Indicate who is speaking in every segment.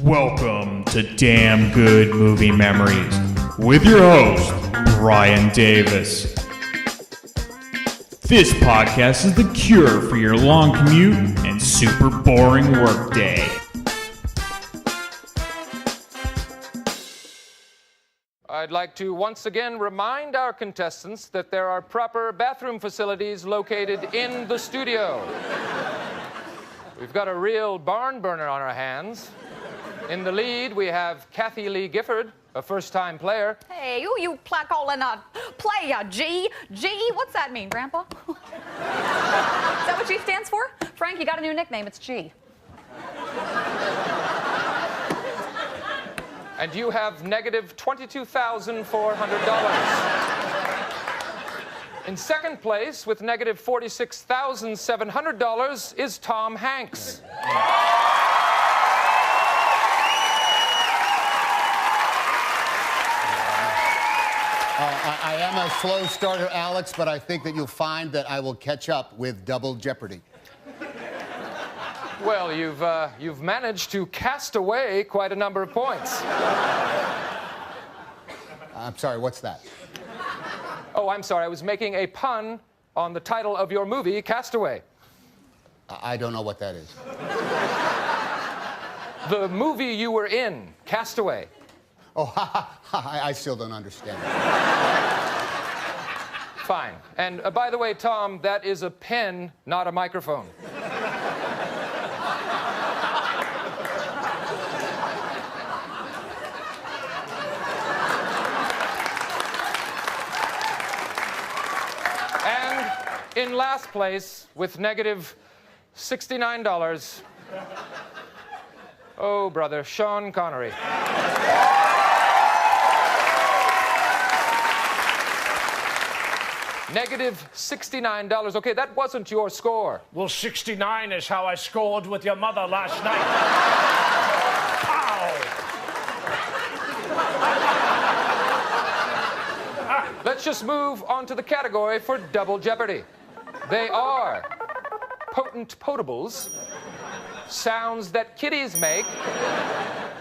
Speaker 1: Welcome to Damn Good Movie Memories with your host, Brian Davis. This podcast is the cure for your long commute and super boring workday.
Speaker 2: I'd like to once again remind our contestants that there are proper bathroom facilities located in the studio. We've got a real barn burner on our hands. In the lead, we have Kathy Lee Gifford, a first-time player.
Speaker 3: Hey, who you calling a player, G? G? What's that mean, Grandpa? Is that what G stands for? Frank, you got a new nickname. It's G.
Speaker 2: And you have negative $22,400. In second place, with negative $46,700, is Tom Hanks.
Speaker 4: I am a slow starter, Alex, but I think that you'll find that I will catch up with double Jeopardy.
Speaker 2: Well, you've managed to cast away quite a number of points.
Speaker 4: I'm sorry, what's that?
Speaker 2: Oh, I'm sorry. I was making a pun on the title of your movie, Castaway.
Speaker 4: I don't know what that is.
Speaker 2: The movie you were in, Castaway.
Speaker 4: Oh, I still don't understand.
Speaker 2: Fine. And by the way, Tom, that is a pen, not a microphone. And in last place, with negative $69, oh, brother, Sean Connery. Negative $69. Okay, that wasn't your score.
Speaker 5: Well, 69 is how I scored with your mother last night. Pow!
Speaker 2: Let's just move on to the category for Double Jeopardy. They are potent potables, sounds that kitties make,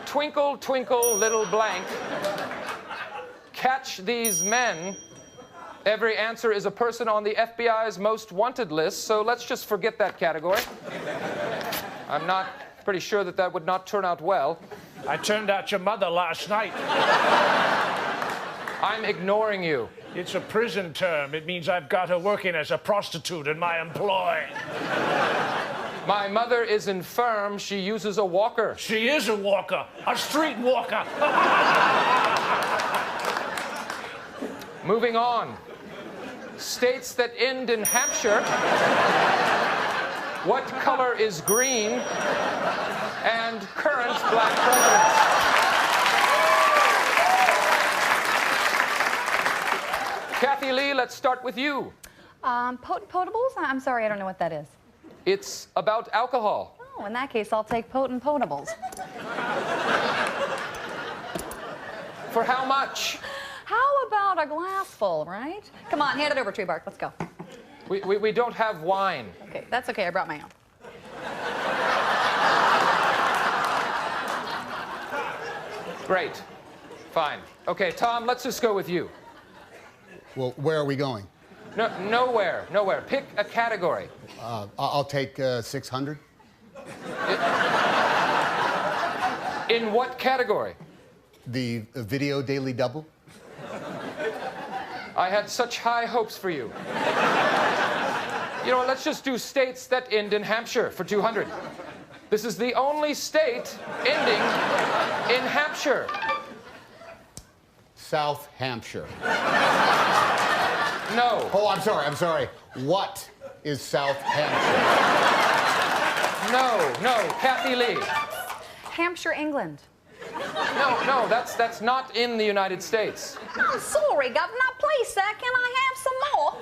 Speaker 2: twinkle, twinkle, little blank, catch these men. Every answer is a person on the FBI's most wanted list, so let's just forget that category. I'm not pretty sure that would not turn out well.
Speaker 5: I turned out your mother last night.
Speaker 2: I'm ignoring you.
Speaker 5: It's a prison term. It means I've got her working as a prostitute in my employ.
Speaker 2: My mother is infirm. She uses a walker.
Speaker 5: She is a walker, a street walker.
Speaker 2: Moving on. States that end in Hampshire. What color is green? And current black presidents. Kathy Lee, let's start with you.
Speaker 3: Potables? I'm sorry, I don't know what that is.
Speaker 2: It's about alcohol.
Speaker 3: Oh, in that case, I'll take potent potables.
Speaker 2: For how much?
Speaker 3: How about a glass full, right? Come on, hand it over, Tree Bark. Let's go.
Speaker 2: We don't have wine.
Speaker 3: Okay, that's okay. I brought my own.
Speaker 2: Great. Fine. Okay, Tom, let's just go with you.
Speaker 4: Well, where are we going?
Speaker 2: No, nowhere. Pick a category.
Speaker 4: I'll take 600.
Speaker 2: In what category?
Speaker 4: The video daily double.
Speaker 2: I had such high hopes for you. You know what, let's just do states that end in Hampshire for 200. This is the only state ending in Hampshire.
Speaker 4: South Hampshire.
Speaker 2: No.
Speaker 4: Oh, I'm sorry. What is South Hampshire?
Speaker 2: No. Kathy Lee.
Speaker 3: Hampshire, England.
Speaker 2: No, that's not in the United States.
Speaker 3: I'm sorry, Governor. Please, sir, can I have some more?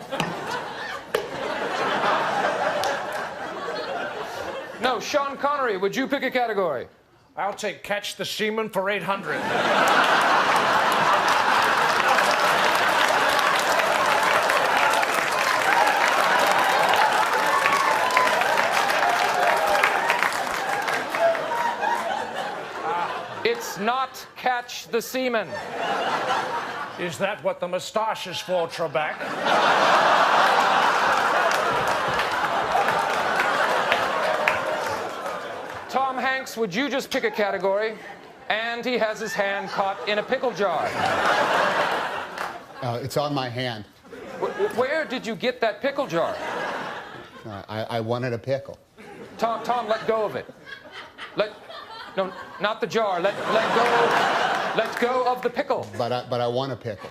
Speaker 2: No, Sean Connery, would you pick a category?
Speaker 5: I'll take Catch the Seaman for 800.
Speaker 2: It's not catch the semen.
Speaker 5: Is that what the mustache is for, Trebek?
Speaker 2: Tom Hanks, would you just pick a category? And he has his hand caught in a pickle jar.
Speaker 4: It's on my hand.
Speaker 2: Where did you get that pickle jar?
Speaker 4: I wanted a pickle.
Speaker 2: Tom, let go of it. No, not the jar. Let go of the pickle.
Speaker 4: But I want a pickle.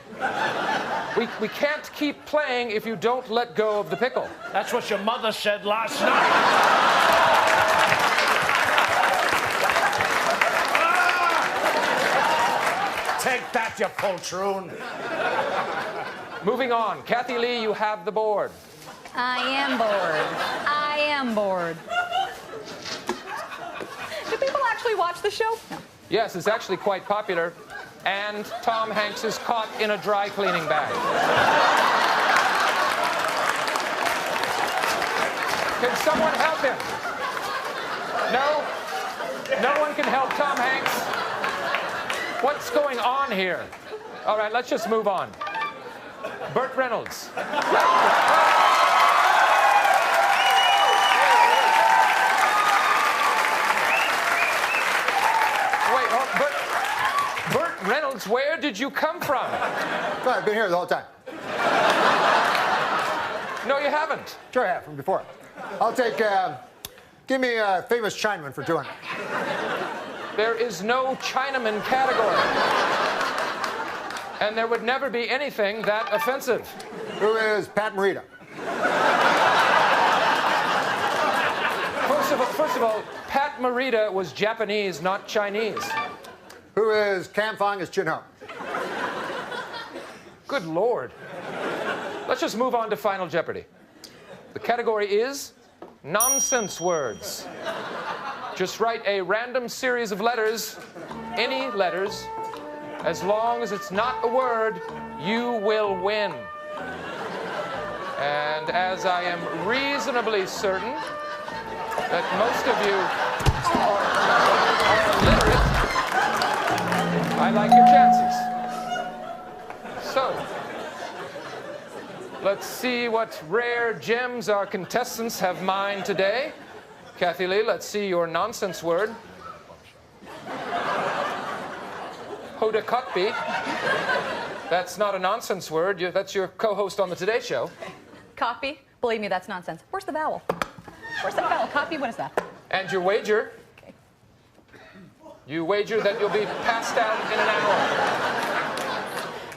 Speaker 2: We can't keep playing if you don't let go of the pickle.
Speaker 5: That's what your mother said last night. Take that, you poltroon.
Speaker 2: Moving on. Kathy Lee, you have the board.
Speaker 3: I am bored. I am bored. Do people actually watch the show? No.
Speaker 2: Yes, it's actually quite popular. And Tom Hanks is caught in a dry cleaning bag. Can someone help him? No? No one can help Tom Hanks? What's going on here? All right, let's just move on. Burt Reynolds. Wait, Burt Reynolds, where did you come from?
Speaker 6: I've been here the whole time.
Speaker 2: No, you haven't.
Speaker 6: Sure I have, from before. I'll take, give me a famous Chinaman for 200.
Speaker 2: There is no Chinaman category. And there would never be anything that offensive.
Speaker 6: Who is Pat Morita?
Speaker 2: First of all, Pat Morita was Japanese, not Chinese.
Speaker 6: Who is Cam Fong as Chin Ho?
Speaker 2: Good Lord. Let's just move on to Final Jeopardy. The category is nonsense words. Just write a random series of letters, any letters. As long as it's not a word, you will win. And as I am reasonably certain that most of you are literate, I like your chances. So, let's see what rare gems our contestants have mined today. Kathy Lee, let's see your nonsense word. Hodakotbi. That's not a nonsense word. That's your co-host on the Today Show.
Speaker 3: Copy? Believe me, that's nonsense. Where's the vowel? Where's the vowel? Copy? What is that?
Speaker 2: And your wager.
Speaker 3: Okay.
Speaker 2: You wager that you'll be passed out in an hour.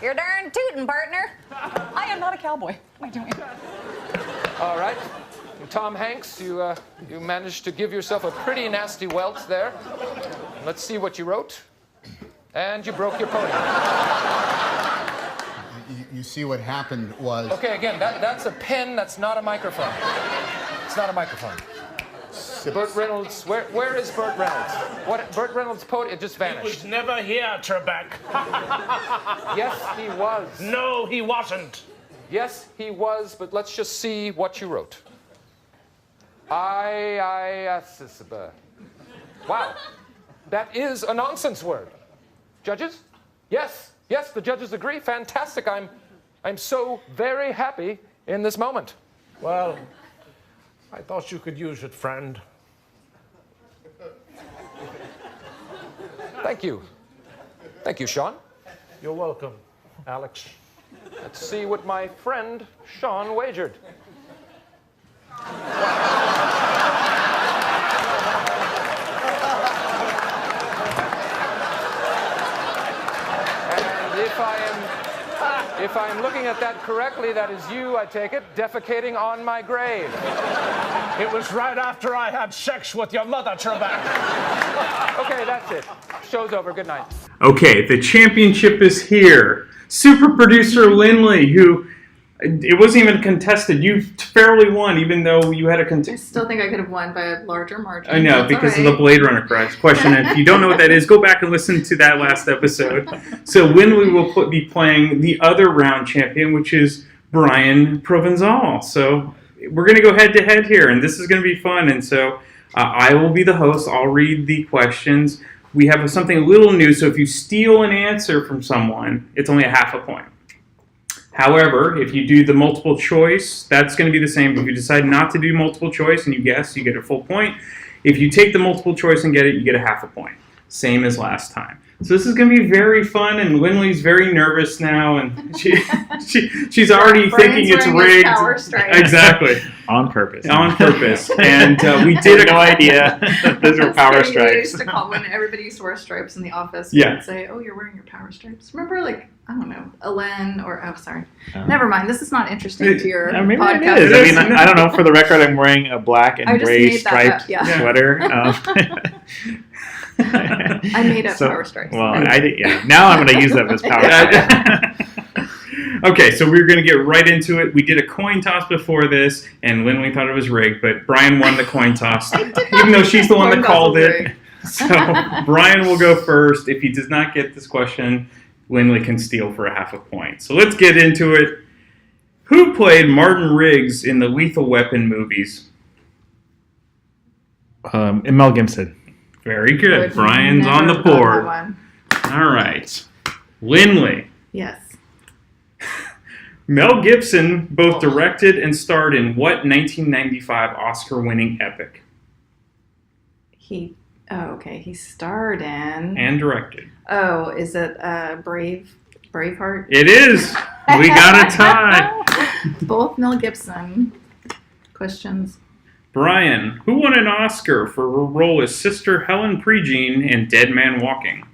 Speaker 3: You're darn tootin', partner. I am not a cowboy. What am I doing?
Speaker 2: All right. And Tom Hanks, you managed to give yourself a pretty nasty welt there. Let's see what you wrote. And you broke your podium.
Speaker 4: You see what happened was...
Speaker 2: Okay, again, that's a pen, that's not a microphone. It's not a microphone. Burt Reynolds, where is Burt Reynolds? Burt Reynolds' podium, it just vanished.
Speaker 5: He was never here, Trebek.
Speaker 2: Yes, he was.
Speaker 5: No, he wasn't.
Speaker 2: Yes, he was, but let's just see what you wrote. Wow, that is a nonsense word. Judges? Yes, yes, the judges agree. Fantastic. I'm so very happy in this moment.
Speaker 5: Well, I thought you could use it, friend.
Speaker 2: Thank you. Thank you, Sean.
Speaker 5: You're welcome, Alex.
Speaker 2: Let's see what my friend Sean wagered. If I am looking at that correctly, that is you, I take it, defecating on my grave.
Speaker 5: It was right after I had sex with your mother, Trebek.
Speaker 2: Okay, that's it. Show's over. Good night.
Speaker 1: Okay, the championship is here. Super producer Lynlea, who it wasn't even contested. You fairly won, even though you had a
Speaker 7: I still think I could have won by a larger margin.
Speaker 1: I know,
Speaker 7: That's
Speaker 1: because
Speaker 7: all
Speaker 1: of the Blade Runner question. And if you don't know what that is, go back and listen to that last episode. So Lynlea will be playing the other round champion, which is Brian Provenzal. So we're going to go head-to-head here, and this is going to be fun. And so I will be the host. I'll read the questions. we have something a little new. So if you steal an answer from someone, it's only a half a point. However, if you do the multiple choice, that's going to be the same. If you decide not to do multiple choice and you guess, you get a full point. If you take the multiple choice and get it, you get a half a point. Same as last time. So this is going to be very fun, and Lynlea's very nervous now, and she's already thinking it's rigged.
Speaker 7: Power stripes.
Speaker 1: Exactly.
Speaker 8: On purpose.
Speaker 1: On purpose. And we did
Speaker 8: no idea those were power
Speaker 7: That's funny. They
Speaker 8: stripes.
Speaker 7: used to call when everybody used to wear stripes in the office.
Speaker 1: Yeah.
Speaker 7: They'd say, "Oh, you're wearing your power stripes." Remember, like, I don't know, Elen or sorry. Never mind. This is not interesting to your
Speaker 8: Maybe
Speaker 7: podcast.
Speaker 8: it is. I mean, I don't know. For the record, I'm wearing a black
Speaker 7: I
Speaker 8: and
Speaker 7: just
Speaker 8: gray
Speaker 7: made that
Speaker 8: striped
Speaker 7: up, yeah.
Speaker 8: sweater.
Speaker 7: I made up power stripes.
Speaker 8: Well, now I'm going to use them as power stripes.
Speaker 1: Okay, so we're going to get right into it. We did a coin toss before this, and Lynlea thought it was rigged, but Brian won the coin toss, even though she's the one that called it. So Brian will go first. If he does not get this question, Lynlea can steal for a half a point. So let's get into it. Who played Martin Riggs in the Lethal Weapon movies?
Speaker 8: And Mel Gibson.
Speaker 1: Very good.
Speaker 7: Would
Speaker 1: Brian's on the
Speaker 7: never have
Speaker 1: board.
Speaker 7: that one.
Speaker 1: All right. Lynlea.
Speaker 7: Yes.
Speaker 1: Mel Gibson both directed and starred in what 1995 Oscar-winning epic?
Speaker 7: He starred in.
Speaker 1: And directed.
Speaker 7: Oh, is it Braveheart?
Speaker 1: It is. We got a tie.
Speaker 7: Both Mel Gibson questions.
Speaker 1: Brian, who won an Oscar for her role as Sister Helen Prejean in Dead Man Walking?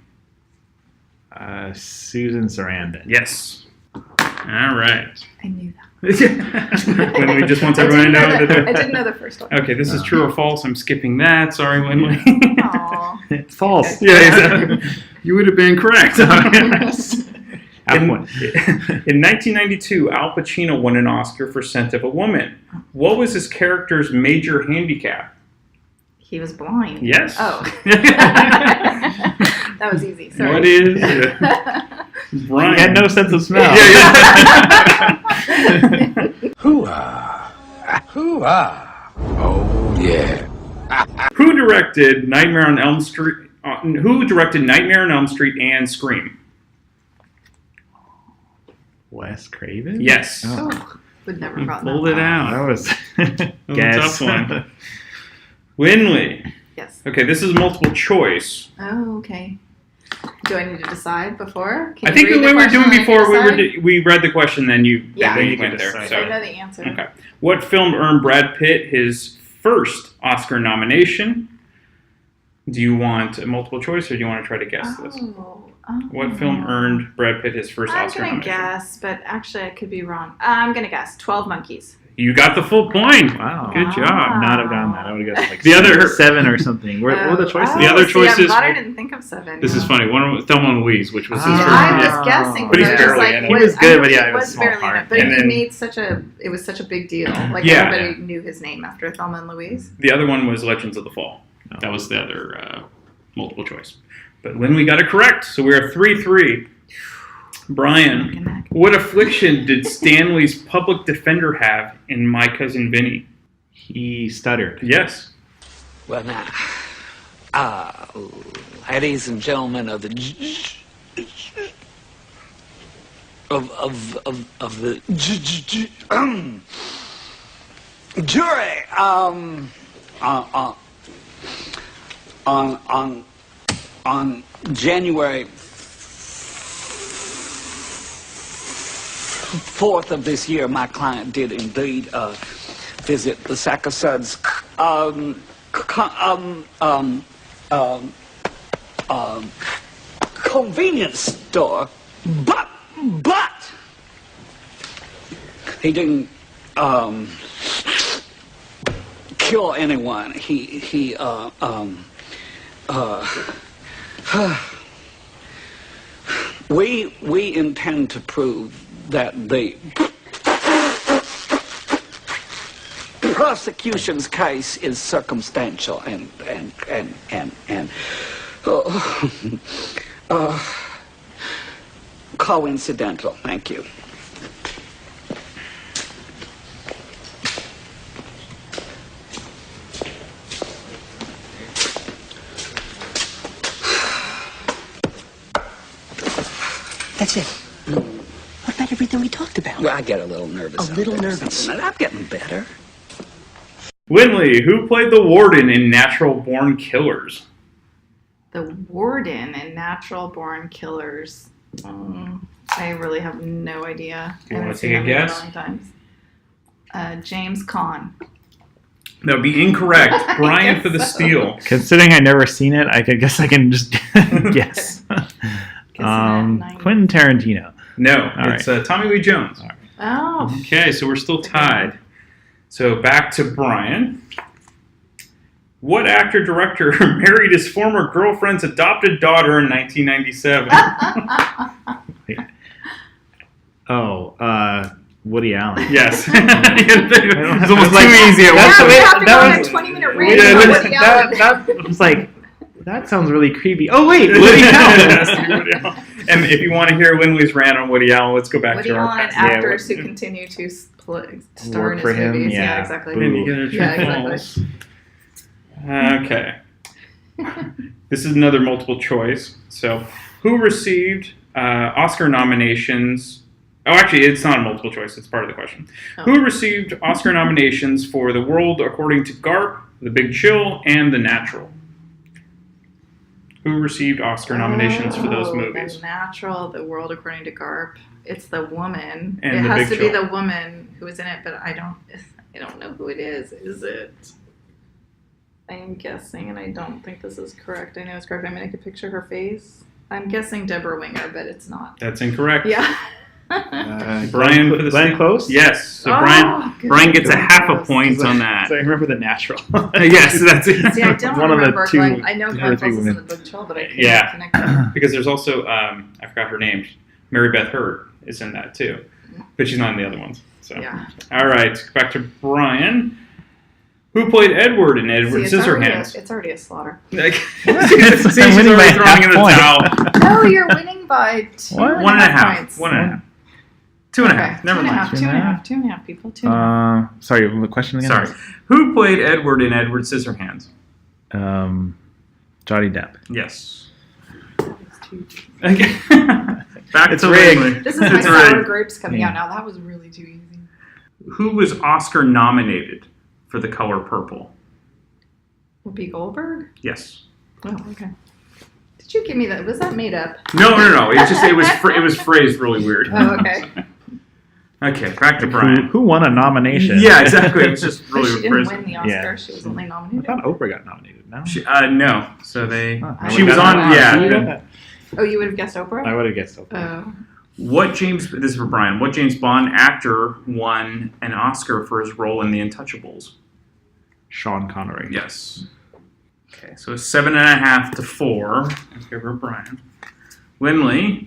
Speaker 8: Susan Sarandon.
Speaker 1: Yes. All right.
Speaker 7: I knew that.
Speaker 1: Lynlea just wants everyone to know
Speaker 7: I
Speaker 1: that.
Speaker 7: didn't know the first one.
Speaker 1: Okay, this is true or false. I'm skipping that. Sorry, Lynlea.
Speaker 7: Aw.
Speaker 8: It's false.
Speaker 1: Yeah, exactly. You would have been correct. In 1992, Al Pacino won an Oscar for Scent of a Woman. What was his character's major handicap?
Speaker 7: He was blind.
Speaker 1: Yes.
Speaker 7: Oh. That was easy. Sorry.
Speaker 1: What is Brian?
Speaker 8: He had no sense of smell.
Speaker 9: Hoo-ah. Hoo-ah. Oh, yeah.
Speaker 1: Who directed Nightmare on Elm Street? Who directed Nightmare on Elm Street and Scream?
Speaker 8: Wes Craven?
Speaker 1: Yes.
Speaker 7: Oh, would never brought that
Speaker 1: Pulled it
Speaker 7: up.
Speaker 1: out.
Speaker 8: That was
Speaker 1: That was a
Speaker 8: guess.
Speaker 1: tough one. Lynlea.
Speaker 7: Yes.
Speaker 1: Okay, this is multiple choice.
Speaker 7: Oh, okay. Do I need to decide before? Can
Speaker 1: I
Speaker 7: you
Speaker 1: think
Speaker 7: read
Speaker 1: we
Speaker 7: the
Speaker 1: were
Speaker 7: question
Speaker 1: doing
Speaker 7: and I
Speaker 1: before
Speaker 7: can decide?
Speaker 1: we read the question, then you
Speaker 7: Yeah.
Speaker 1: then
Speaker 8: You
Speaker 1: you
Speaker 8: can
Speaker 1: went there.
Speaker 8: decide.
Speaker 7: I
Speaker 1: So.
Speaker 7: know the answer.
Speaker 1: Okay. What film earned Brad Pitt his first Oscar nomination? Do you want a multiple choice, or do you want to try to guess this? What film earned Brad Pitt his first
Speaker 7: I'm
Speaker 1: Oscar
Speaker 7: going to
Speaker 1: nomination?
Speaker 7: guess, but actually I could be wrong. I'm going to guess 12 Monkeys.
Speaker 1: You got the full point.
Speaker 8: Wow.
Speaker 1: Good job.
Speaker 8: Not have gotten that. I would have guessed like
Speaker 1: The other-
Speaker 8: 7 or something. What were the choices?
Speaker 1: The other
Speaker 7: see,
Speaker 1: choices
Speaker 7: I'm glad I
Speaker 1: were-
Speaker 7: didn't think of 7.
Speaker 1: This is funny. One was Thelma and Louise, which was his first
Speaker 7: I'm
Speaker 1: one.
Speaker 7: just guessing.
Speaker 1: But he's
Speaker 7: I was just
Speaker 1: barely
Speaker 7: like,
Speaker 1: in it.
Speaker 8: He was good,
Speaker 7: I know
Speaker 8: but yeah,
Speaker 7: he
Speaker 8: it was
Speaker 7: was
Speaker 8: small
Speaker 7: barely in
Speaker 8: part.
Speaker 7: it. But
Speaker 1: And
Speaker 7: he
Speaker 1: then-
Speaker 7: made it was such a big deal. Like
Speaker 1: Yeah.
Speaker 7: everybody knew his name after Thelma and Louise.
Speaker 1: The other one was Legends of the Fall. That was the other multiple choice. But Lynlea got it correct, so we're 3-3. Brian, what affliction did Stanley's public defender have in My Cousin Vinny?
Speaker 8: He stuttered.
Speaker 1: Yes.
Speaker 10: Well, now, ladies and gentlemen of the jury, on January 4th of this year, my client did indeed visit the Sackasuds convenience store, but he didn't kill anyone. We intend to prove that the prosecution's case is circumstantial and coincidental. Thank you.
Speaker 11: That's it. What about everything we talked about?
Speaker 10: Well, I get a little nervous.
Speaker 11: A little nervous.
Speaker 10: I'm getting better.
Speaker 1: Lynlea, who played the Warden in Natural Born Killers?
Speaker 7: The Warden in Natural Born Killers. I really have no idea.
Speaker 1: You
Speaker 7: I
Speaker 1: want
Speaker 7: haven't
Speaker 1: to
Speaker 7: seen
Speaker 1: take a
Speaker 7: that movie
Speaker 1: guess?
Speaker 7: a long times. James Caan.
Speaker 1: That would be incorrect. Brian for the steal.
Speaker 8: Considering I've never seen it, I guess I can just guess. Quentin Tarantino.
Speaker 1: No,
Speaker 8: All
Speaker 1: it's Tommy Lee Jones.
Speaker 7: Oh.
Speaker 1: Okay, so we're still tied. So back to Brian. What actor-director married his former girlfriend's adopted daughter in 1997?
Speaker 8: Woody Allen.
Speaker 1: Yes.
Speaker 8: It's
Speaker 1: almost too easy at once.
Speaker 7: That was a 20-minute rant about Woody Allen.
Speaker 8: That was like, that sounds really creepy. Oh, wait, Woody Allen.
Speaker 1: And if you want to hear Lynlea's rant on Woody Allen, let's go back
Speaker 7: Woody
Speaker 1: to our
Speaker 7: Allen and
Speaker 1: past.
Speaker 7: actors who continue to star in
Speaker 8: Work
Speaker 7: his
Speaker 8: for him,
Speaker 7: movies.
Speaker 8: yeah.
Speaker 7: Yeah, exactly.
Speaker 1: Exactly. Okay. This is another multiple choice. So, who received Oscar nominations? Oh, actually, it's not a multiple choice. It's part of the question.
Speaker 7: Oh.
Speaker 1: Who received Oscar nominations for The World According to Garp, The Big Chill, and The Natural? Who received Oscar nominations for those movies?
Speaker 7: The Natural, The World According to Garp. It's the woman.
Speaker 1: And
Speaker 7: it
Speaker 1: The
Speaker 7: has
Speaker 1: Big
Speaker 7: to be
Speaker 1: Chill.
Speaker 7: the woman who is in it, but I don't know who it is. Is it? I am guessing, and I don't think this is correct. I know it's correct. I mean, I could picture her face. I'm guessing Deborah Winger, but it's not.
Speaker 1: That's incorrect.
Speaker 7: Yeah.
Speaker 1: Brian for the
Speaker 8: Glenn
Speaker 1: steal.
Speaker 8: Close?
Speaker 1: Yes. So Brian gets a half a point on that.
Speaker 8: So I remember The Natural.
Speaker 1: Yes, that's it.
Speaker 7: See, I don't
Speaker 8: One of the
Speaker 7: remember
Speaker 8: two
Speaker 7: Glenn. I know
Speaker 8: or
Speaker 7: Glenn
Speaker 8: three
Speaker 7: Close is in
Speaker 8: women.
Speaker 7: the Big Chill, but I can't
Speaker 1: Yeah.
Speaker 7: connect them.
Speaker 1: Because there's also, I forgot her name, Mary Beth Hurt is in that too. But she's not in the other ones. So.
Speaker 7: Yeah.
Speaker 1: All right, back to Brian. Who played Edward in Edward
Speaker 7: See,
Speaker 1: Scissorhands?
Speaker 7: it's already a slaughter.
Speaker 1: See,
Speaker 8: I'm
Speaker 1: she's
Speaker 8: winning by
Speaker 1: already throwing in the
Speaker 8: half point.
Speaker 1: towel.
Speaker 7: No, you're winning by two
Speaker 8: What?
Speaker 7: and
Speaker 1: One and a half.
Speaker 7: points.
Speaker 1: 1.5. 2.5. Never mind.
Speaker 7: Two and a half. 2.5 people. 2.5.
Speaker 8: Sorry, the question again?
Speaker 1: Sorry. Who played Edward in Edward Scissorhands?
Speaker 8: Johnny Depp.
Speaker 1: Yes. Okay. Back
Speaker 8: It's
Speaker 1: to
Speaker 8: rigged.
Speaker 1: Lynlea.
Speaker 7: This is my
Speaker 1: It's
Speaker 7: sour
Speaker 1: rigged.
Speaker 7: grapes coming out now. That was really too easy.
Speaker 1: Who was Oscar nominated for The Color Purple?
Speaker 7: Whoopi Goldberg?
Speaker 1: Yes.
Speaker 7: Oh, okay. Did you give me that? Was that made up?
Speaker 1: No. It was phrased really weird.
Speaker 7: Oh, okay.
Speaker 1: Okay, back to Brian.
Speaker 8: Who won a nomination?
Speaker 1: Yeah, exactly. It was just really
Speaker 7: She didn't
Speaker 1: phrased.
Speaker 7: win the Oscar.
Speaker 8: Yeah.
Speaker 7: She was only
Speaker 8: I
Speaker 7: nominated.
Speaker 8: thought Oprah got nominated. No?
Speaker 1: No. So they.
Speaker 8: Huh.
Speaker 1: She was on. Yeah.
Speaker 7: Oh, you would have guessed Oprah?
Speaker 8: I would have guessed Oprah.
Speaker 7: Oh.
Speaker 1: This is for Brian. What James Bond actor won an Oscar for his role in The Untouchables?
Speaker 8: Sean Connery.
Speaker 1: Yes. Okay, so 7.5 to 4 in favor of Brian. Lynlea,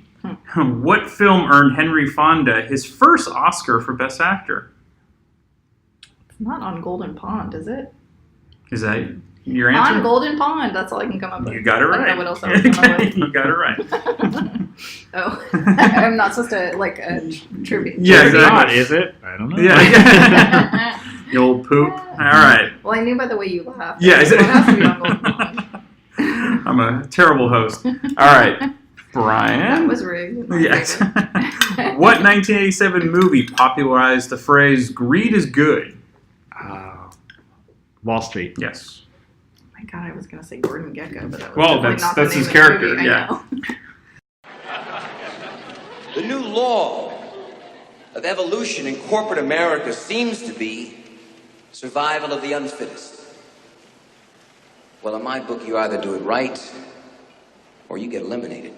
Speaker 1: what film earned Henry Fonda his first Oscar for Best Actor?
Speaker 7: It's not on Golden Pond, is it?
Speaker 1: Is that your answer?
Speaker 7: On Golden Pond. That's all I can come up with.
Speaker 1: You got it
Speaker 7: I don't
Speaker 1: right.
Speaker 7: know what else I would come up with.
Speaker 1: You got it right.
Speaker 7: Oh. I'm not supposed to, tribute.
Speaker 1: Yeah,
Speaker 8: It's
Speaker 1: exactly.
Speaker 8: not, is it? I don't know.
Speaker 1: Yeah. You old poop. All right.
Speaker 7: Well, I knew by the way you laughed.
Speaker 1: Yeah,
Speaker 7: So it has to be on Golden Pond.
Speaker 1: I'm a terrible host. All right. Brian.
Speaker 7: That was rigged. My
Speaker 1: Yes.
Speaker 7: favorite.
Speaker 1: What 1987 movie popularized the phrase "greed is good"?
Speaker 8: Wall Street.
Speaker 1: Yes.
Speaker 7: Oh my God, I was going to say Gordon Gekko, but that was
Speaker 1: Well,
Speaker 7: definitely not the
Speaker 1: that's
Speaker 7: name
Speaker 1: his
Speaker 7: of the
Speaker 1: character,
Speaker 7: movie. I
Speaker 1: yeah.
Speaker 7: know.
Speaker 12: The new law of evolution in corporate America seems to be survival of the unfittest. Well, in my book, you either do it right or you get eliminated.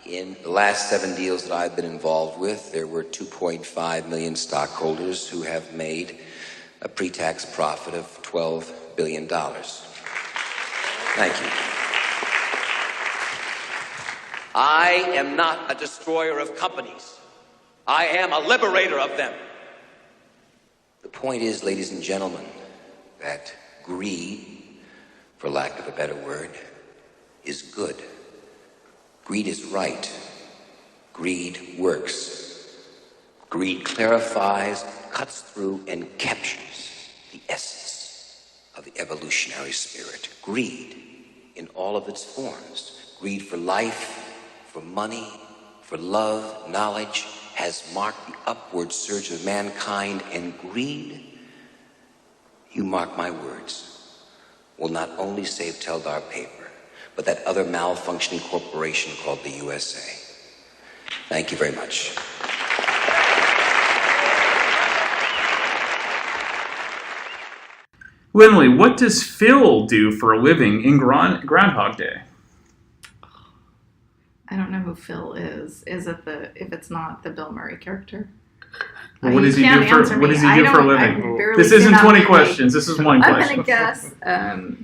Speaker 12: In the last 7 deals that I've been involved with, there were 2.5 million stockholders who have made a pre-tax profit of $12 billion. Thank you. I am not a destroyer of companies. I am a liberator of them. The point is, ladies and gentlemen, that greed, for lack of a better word, is good. Greed is right. Greed works. Greed clarifies, cuts through, and captures the essence of the evolutionary spirit. Greed in all of its forms. Greed for life, for money, For love, knowledge has marked the upward surge of mankind, and greed, you mark my words, will not only save Teldar paper, but that other malfunctioning corporation called the USA. Thank you very much.
Speaker 1: Lynlea, what does Phil do for a living in Groundhog Day?
Speaker 7: I don't know who Phil is. Is it if it's not the Bill Murray character?
Speaker 1: Well, what does he do for a living? This isn't 20 questions. This is one question.
Speaker 7: I'm going to guess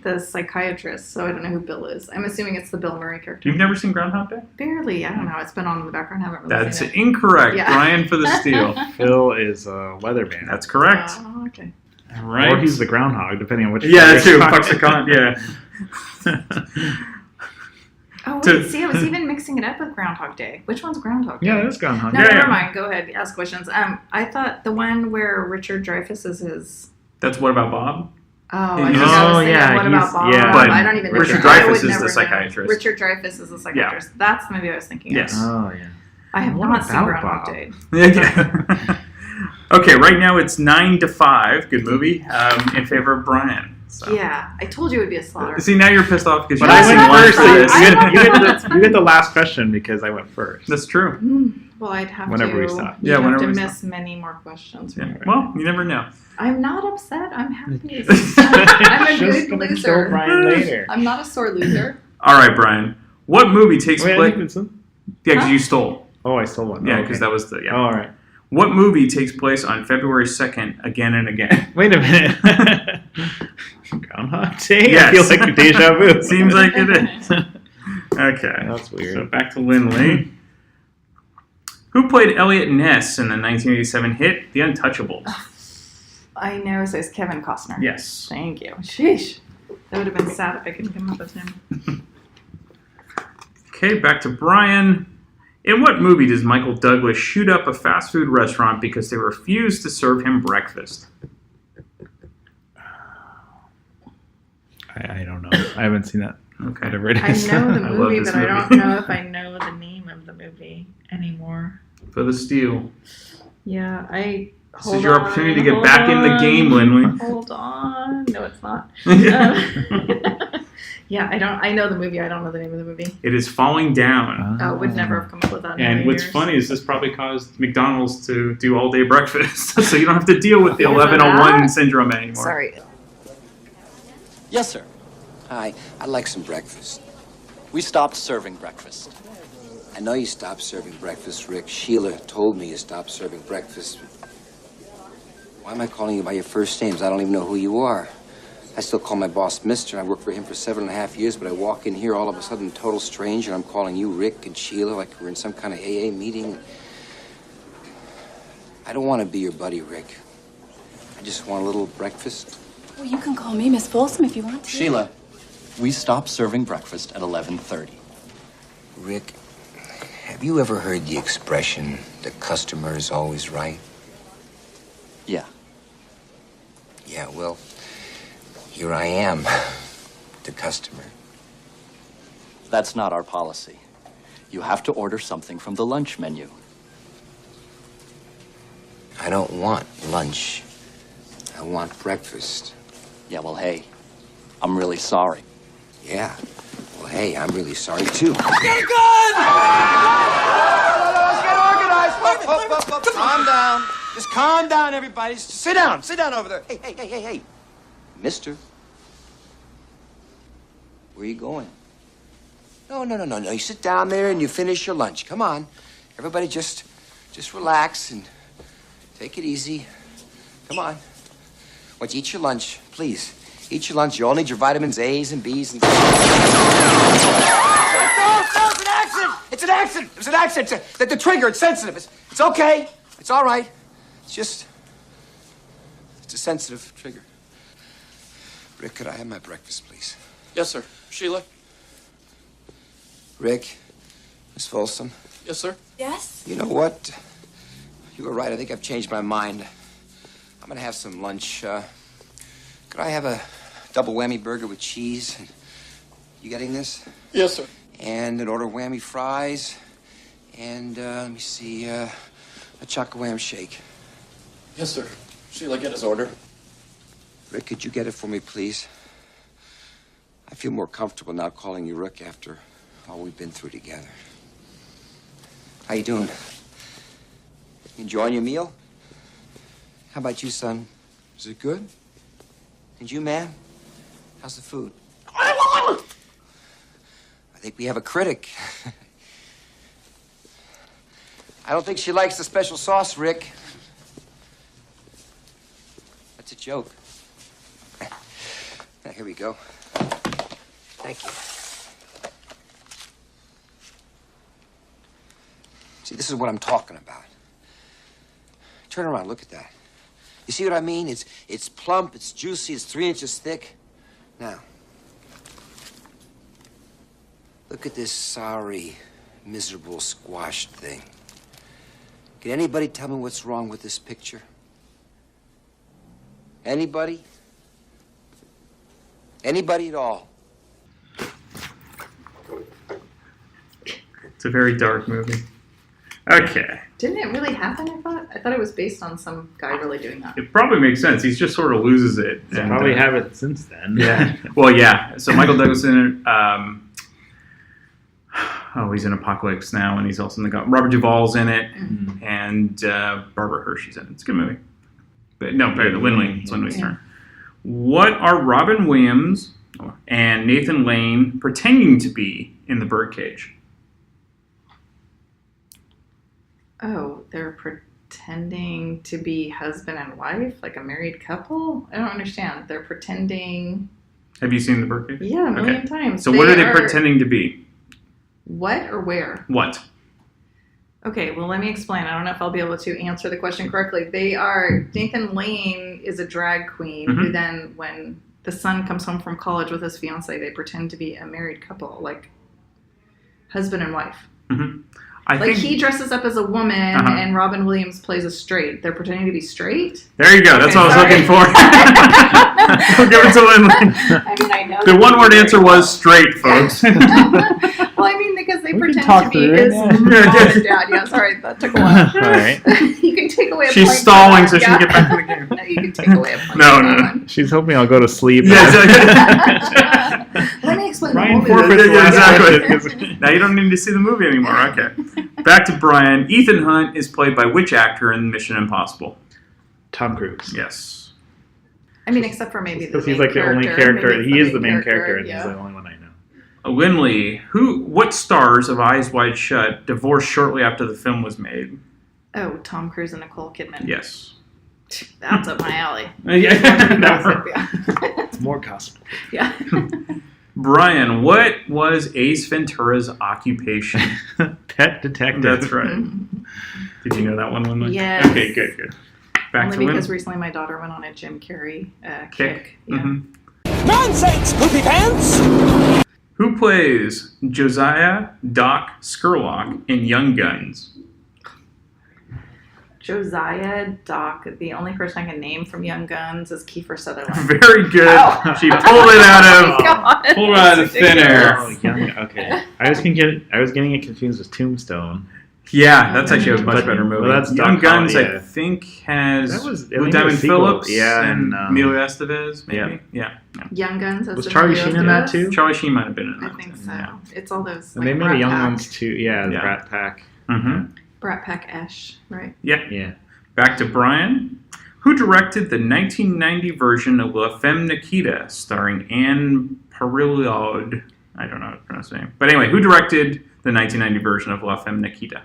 Speaker 7: the psychiatrist, so I don't know who Bill is. I'm assuming it's the Bill Murray character.
Speaker 1: You've never seen Groundhog Day?
Speaker 7: Barely. I don't know. It's been on in the background. I haven't really
Speaker 1: That's
Speaker 7: seen it.
Speaker 1: incorrect.
Speaker 7: Yeah.
Speaker 1: Brian for the steal.
Speaker 8: Phil is a weatherman.
Speaker 1: That's correct.
Speaker 7: Oh, okay.
Speaker 1: All right.
Speaker 8: Or he's the groundhog, depending on which.
Speaker 1: Yeah, that's true. Puxicon, yeah.
Speaker 7: Oh, wait, see, I was even mixing it up with Groundhog Day. Which one's Groundhog Day?
Speaker 8: Yeah, it is Groundhog Day.
Speaker 7: No, never mind. Go ahead. Ask questions. I thought the one where Richard Dreyfuss is his...
Speaker 1: That's What About Bob?
Speaker 7: Oh, I think I was thinking What About Bob?
Speaker 1: Yeah, but
Speaker 7: I don't even know.
Speaker 1: Richard Dreyfuss is the psychiatrist.
Speaker 7: Richard Dreyfuss is the psychiatrist.
Speaker 1: Yeah.
Speaker 7: That's the movie I was thinking of.
Speaker 1: Yes.
Speaker 8: Oh, yeah.
Speaker 7: I have
Speaker 8: What
Speaker 7: not seen
Speaker 8: about
Speaker 7: Groundhog
Speaker 8: Bob?
Speaker 7: Day.
Speaker 1: Yeah. Okay, right now it's 9-5. Good movie. In favor of Brian. So.
Speaker 7: Yeah, I told you it would be a slaughter.
Speaker 1: See, now you're pissed off because
Speaker 8: But
Speaker 1: you
Speaker 8: I went first.
Speaker 1: So
Speaker 8: You get the last question because I went first.
Speaker 1: That's true.
Speaker 7: Well, I'd have
Speaker 8: Whenever we
Speaker 7: to.
Speaker 8: stop.
Speaker 7: You'd
Speaker 1: Yeah,
Speaker 7: have
Speaker 1: whenever
Speaker 7: to
Speaker 1: we
Speaker 7: miss
Speaker 1: stop.
Speaker 7: many more questions.
Speaker 1: Yeah. Well, you never know.
Speaker 7: I'm not upset. I'm happy. I'm a
Speaker 8: Just
Speaker 7: good
Speaker 8: gonna
Speaker 7: loser.
Speaker 8: kill Brian later.
Speaker 7: I'm not a sore loser.
Speaker 1: All right, Brian. What movie takes
Speaker 8: Wait, I
Speaker 1: place?
Speaker 8: think it's him.
Speaker 1: Yeah, because
Speaker 7: Huh?
Speaker 1: you stole.
Speaker 8: Oh, I stole one.
Speaker 1: Yeah,
Speaker 8: Oh,
Speaker 1: because
Speaker 8: okay.
Speaker 1: that was the. Yeah.
Speaker 8: Oh, all right.
Speaker 1: What movie takes place on February 2nd again and again?
Speaker 8: Wait a minute. Groundhog Day?
Speaker 1: Yes.
Speaker 8: I feel like a deja vu.
Speaker 1: Seems like it is. Okay.
Speaker 8: That's weird.
Speaker 1: So back to Lynlea. Who played Eliot Ness in the 1987 hit The Untouchables?
Speaker 7: I know, so it's Kevin Costner.
Speaker 1: Yes.
Speaker 7: Thank you. Sheesh. That would have been sad if I couldn't come up with him.
Speaker 1: Okay, back to Brian. In what movie does Michael Douglas shoot up a fast food restaurant because they refuse to serve him breakfast?
Speaker 8: I don't know. I haven't seen that.
Speaker 1: Okay.
Speaker 8: Whatever it
Speaker 7: I
Speaker 8: is.
Speaker 7: know the
Speaker 1: love
Speaker 7: movie,
Speaker 1: this
Speaker 7: but I
Speaker 1: movie.
Speaker 7: don't know if I know the name of the movie anymore.
Speaker 1: For the steal.
Speaker 7: Yeah,
Speaker 1: This is your opportunity to get back in the game, Lynlea.
Speaker 7: Hold on. No, it's not. Yeah, I know the movie. I don't know the name of the movie.
Speaker 1: It is Falling Down.
Speaker 7: Oh, would never have come up with that. in a
Speaker 1: And
Speaker 7: million
Speaker 1: what's
Speaker 7: years.
Speaker 1: funny is this probably caused McDonald's to do all-day breakfast, so you don't have to deal with the
Speaker 7: Yeah,
Speaker 1: 1101
Speaker 7: that-
Speaker 1: syndrome anymore.
Speaker 7: Sorry.
Speaker 13: Yes, sir.
Speaker 12: Hi, I'd like some breakfast.
Speaker 13: We stopped serving breakfast.
Speaker 12: I know you stopped serving breakfast, Rick. Sheila told me you stopped serving breakfast. Why am I calling you by your first names? I don't even know who you are. I still call my boss Mister. I worked for him for 7.5 years, but I walk in here all of a sudden, total stranger, and I'm calling you Rick and Sheila like we're in some kind of AA meeting. I don't want to be your buddy, Rick. I just want a little breakfast.
Speaker 14: Well, you can call me Miss Folsom if you want to.
Speaker 13: Sheila, we stopped serving breakfast at 11:30.
Speaker 12: Rick, have you ever heard the expression, the customer is always right?
Speaker 13: Yeah.
Speaker 12: Yeah, well, here I am, the customer.
Speaker 13: That's not our policy. You have to order something from the lunch menu.
Speaker 12: I don't want lunch. I want breakfast.
Speaker 13: Yeah, well, hey, I'm really sorry.
Speaker 12: Yeah. Well, hey, I'm really sorry, too.
Speaker 15: Get a gun! Let's get organized. Calm down. Just calm down, everybody. Just sit down. Sit down over there.
Speaker 12: Hey. Mister. Where are you going? No. You sit down there and you finish your lunch. Come on. Everybody just relax and take it easy. Come on. Why don't you eat your lunch, please? Eat your lunch. You all need your vitamins A's and B's and...
Speaker 15: No, it's an accident. It's an accident. It was an accident. The trigger, it's sensitive. It's okay. It's all right. It's a sensitive trigger.
Speaker 12: Rick, could I have my breakfast, please?
Speaker 13: Yes, sir. Sheila?
Speaker 12: Rick, Miss Folsom.
Speaker 13: Yes, sir.
Speaker 14: Yes?
Speaker 12: You know what? You were right. I think I've changed my mind. I'm gonna have some lunch. Could I have a double whammy burger with cheese? You getting this?
Speaker 13: Yes, sir.
Speaker 12: And an order of whammy fries.
Speaker 15: And, let me see, a chocolate shake.
Speaker 13: Yes, sir. Sheila, get his order.
Speaker 15: Rick, could you get it for me, please? I feel more comfortable now calling you Rick after all we've been through together. How you doing? Enjoying your meal? How about you, son? Is it good? And you, ma'am? How's the food? I think we have a critic. I don't think she likes the special sauce, Rick. That's a joke. Now, here we go. Thank you. See, this is what I'm talking about. Turn around, look at that. You see what I mean? It's plump, it's juicy, it's 3 inches thick. Now, look at this sorry, miserable, squashed thing. Can anybody tell me what's wrong with this picture? Anybody? Anybody at all?
Speaker 1: It's a very dark movie. Okay.
Speaker 7: Didn't it really happen, I thought? I thought it was based on some guy really doing that.
Speaker 1: It probably makes sense. He just sort of loses it.
Speaker 8: So probably have it since then.
Speaker 1: Yeah. Well, yeah. So Michael Douglas in it. He's in Apocalypse Now, and he's also in the Robert Duvall's in it, and Barbara Hershey's in it. It's a good movie. But no, Lynlea. It's Lynlea's turn. What are Robin Williams and Nathan Lane pretending to be in the birdcage?
Speaker 7: Oh, they're pretending to be husband and wife, like a married couple? I don't understand. They're pretending...
Speaker 1: Have you seen the birdcage?
Speaker 7: Yeah, a million times.
Speaker 1: So what are they pretending to be?
Speaker 7: What or where?
Speaker 1: What?
Speaker 7: Okay, well, let me explain. I don't know if I'll be able to answer the question correctly. Nathan Lane is a drag queen who then, when the son comes home from college with his fiance, they pretend to be a married couple, like husband and wife.
Speaker 1: Mm-hmm.
Speaker 7: He dresses up as a woman and Robin Williams plays a straight. They're pretending to be straight?
Speaker 1: There you go. That's what I was looking for. We'll give it to Lynlea.
Speaker 7: I mean, I know.
Speaker 1: The one-word answer was straight, folks.
Speaker 7: Well, I mean, because they pretend to be his mom and dad. Yeah, sorry, that took a while.
Speaker 8: All right.
Speaker 7: You can take away a
Speaker 1: She's
Speaker 7: point.
Speaker 1: stalling so she can get back to the game.
Speaker 7: No, you can take away a point.
Speaker 1: No.
Speaker 8: She's hoping I'll go to sleep.
Speaker 7: Let me explain
Speaker 8: Ryan
Speaker 7: the movie.
Speaker 1: Exactly. Now you don't need to see the movie anymore. Okay. Back to Brian. Ethan Hunt is played by which actor in Mission Impossible?
Speaker 8: Tom Cruise.
Speaker 1: Yes.
Speaker 7: I mean, except for maybe the
Speaker 8: because he's like the only character. He is the main character, and
Speaker 7: yeah.
Speaker 8: he's the only one I know.
Speaker 1: Lynlea, what stars of Eyes Wide Shut divorced shortly after the film was made?
Speaker 7: Oh, Tom Cruise and Nicole Kidman.
Speaker 1: Yes.
Speaker 7: That's up my alley.
Speaker 8: More gossip.
Speaker 7: Yeah.
Speaker 1: Brian, what was Ace Ventura's occupation?
Speaker 8: Pet detective.
Speaker 1: That's right. Did you know that one, Lynlea?
Speaker 7: Yes.
Speaker 1: Okay, good. Back
Speaker 7: Only
Speaker 1: to
Speaker 7: because
Speaker 1: Lynn.
Speaker 7: recently my daughter went on a Jim Carrey kick. Yeah.
Speaker 1: Mm-hmm.
Speaker 11: Nonsense, poopy pants!
Speaker 1: Who plays Josiah Doc Skurlock in Young Guns?
Speaker 7: Josiah Doc. The only person I can name from Young Guns is Kiefer Sutherland.
Speaker 1: Very good.
Speaker 7: Oh.
Speaker 1: She pulled it out
Speaker 7: God.
Speaker 1: of thin air.
Speaker 8: Oh, okay. I was getting it confused with Tombstone.
Speaker 1: Yeah, that's actually a much better movie.
Speaker 8: Well, that's
Speaker 1: Young
Speaker 8: Doc
Speaker 1: Guns,
Speaker 8: Holland, yeah.
Speaker 1: I think, has
Speaker 8: with
Speaker 1: Diamond Phillips and
Speaker 8: and
Speaker 1: Emilio Estevez, maybe? Yeah.
Speaker 7: Young Guns.
Speaker 8: Was Charlie Sheen in that too?
Speaker 1: Charlie Sheen might have been in that.
Speaker 7: I think so.
Speaker 1: Yeah.
Speaker 7: It's all those.
Speaker 8: And
Speaker 7: like,
Speaker 8: they made a Young
Speaker 7: Brat
Speaker 8: Ones too. Yeah, the Brat Pack.
Speaker 1: Mm-hmm.
Speaker 7: Brat Pack-esh, right?
Speaker 1: Yeah. Back to Brian. Who directed the 1990 version of La Femme Nikita starring Anne Parillard? I don't know how to pronounce her name. But anyway, who directed the 1990 version of La Femme Nikita?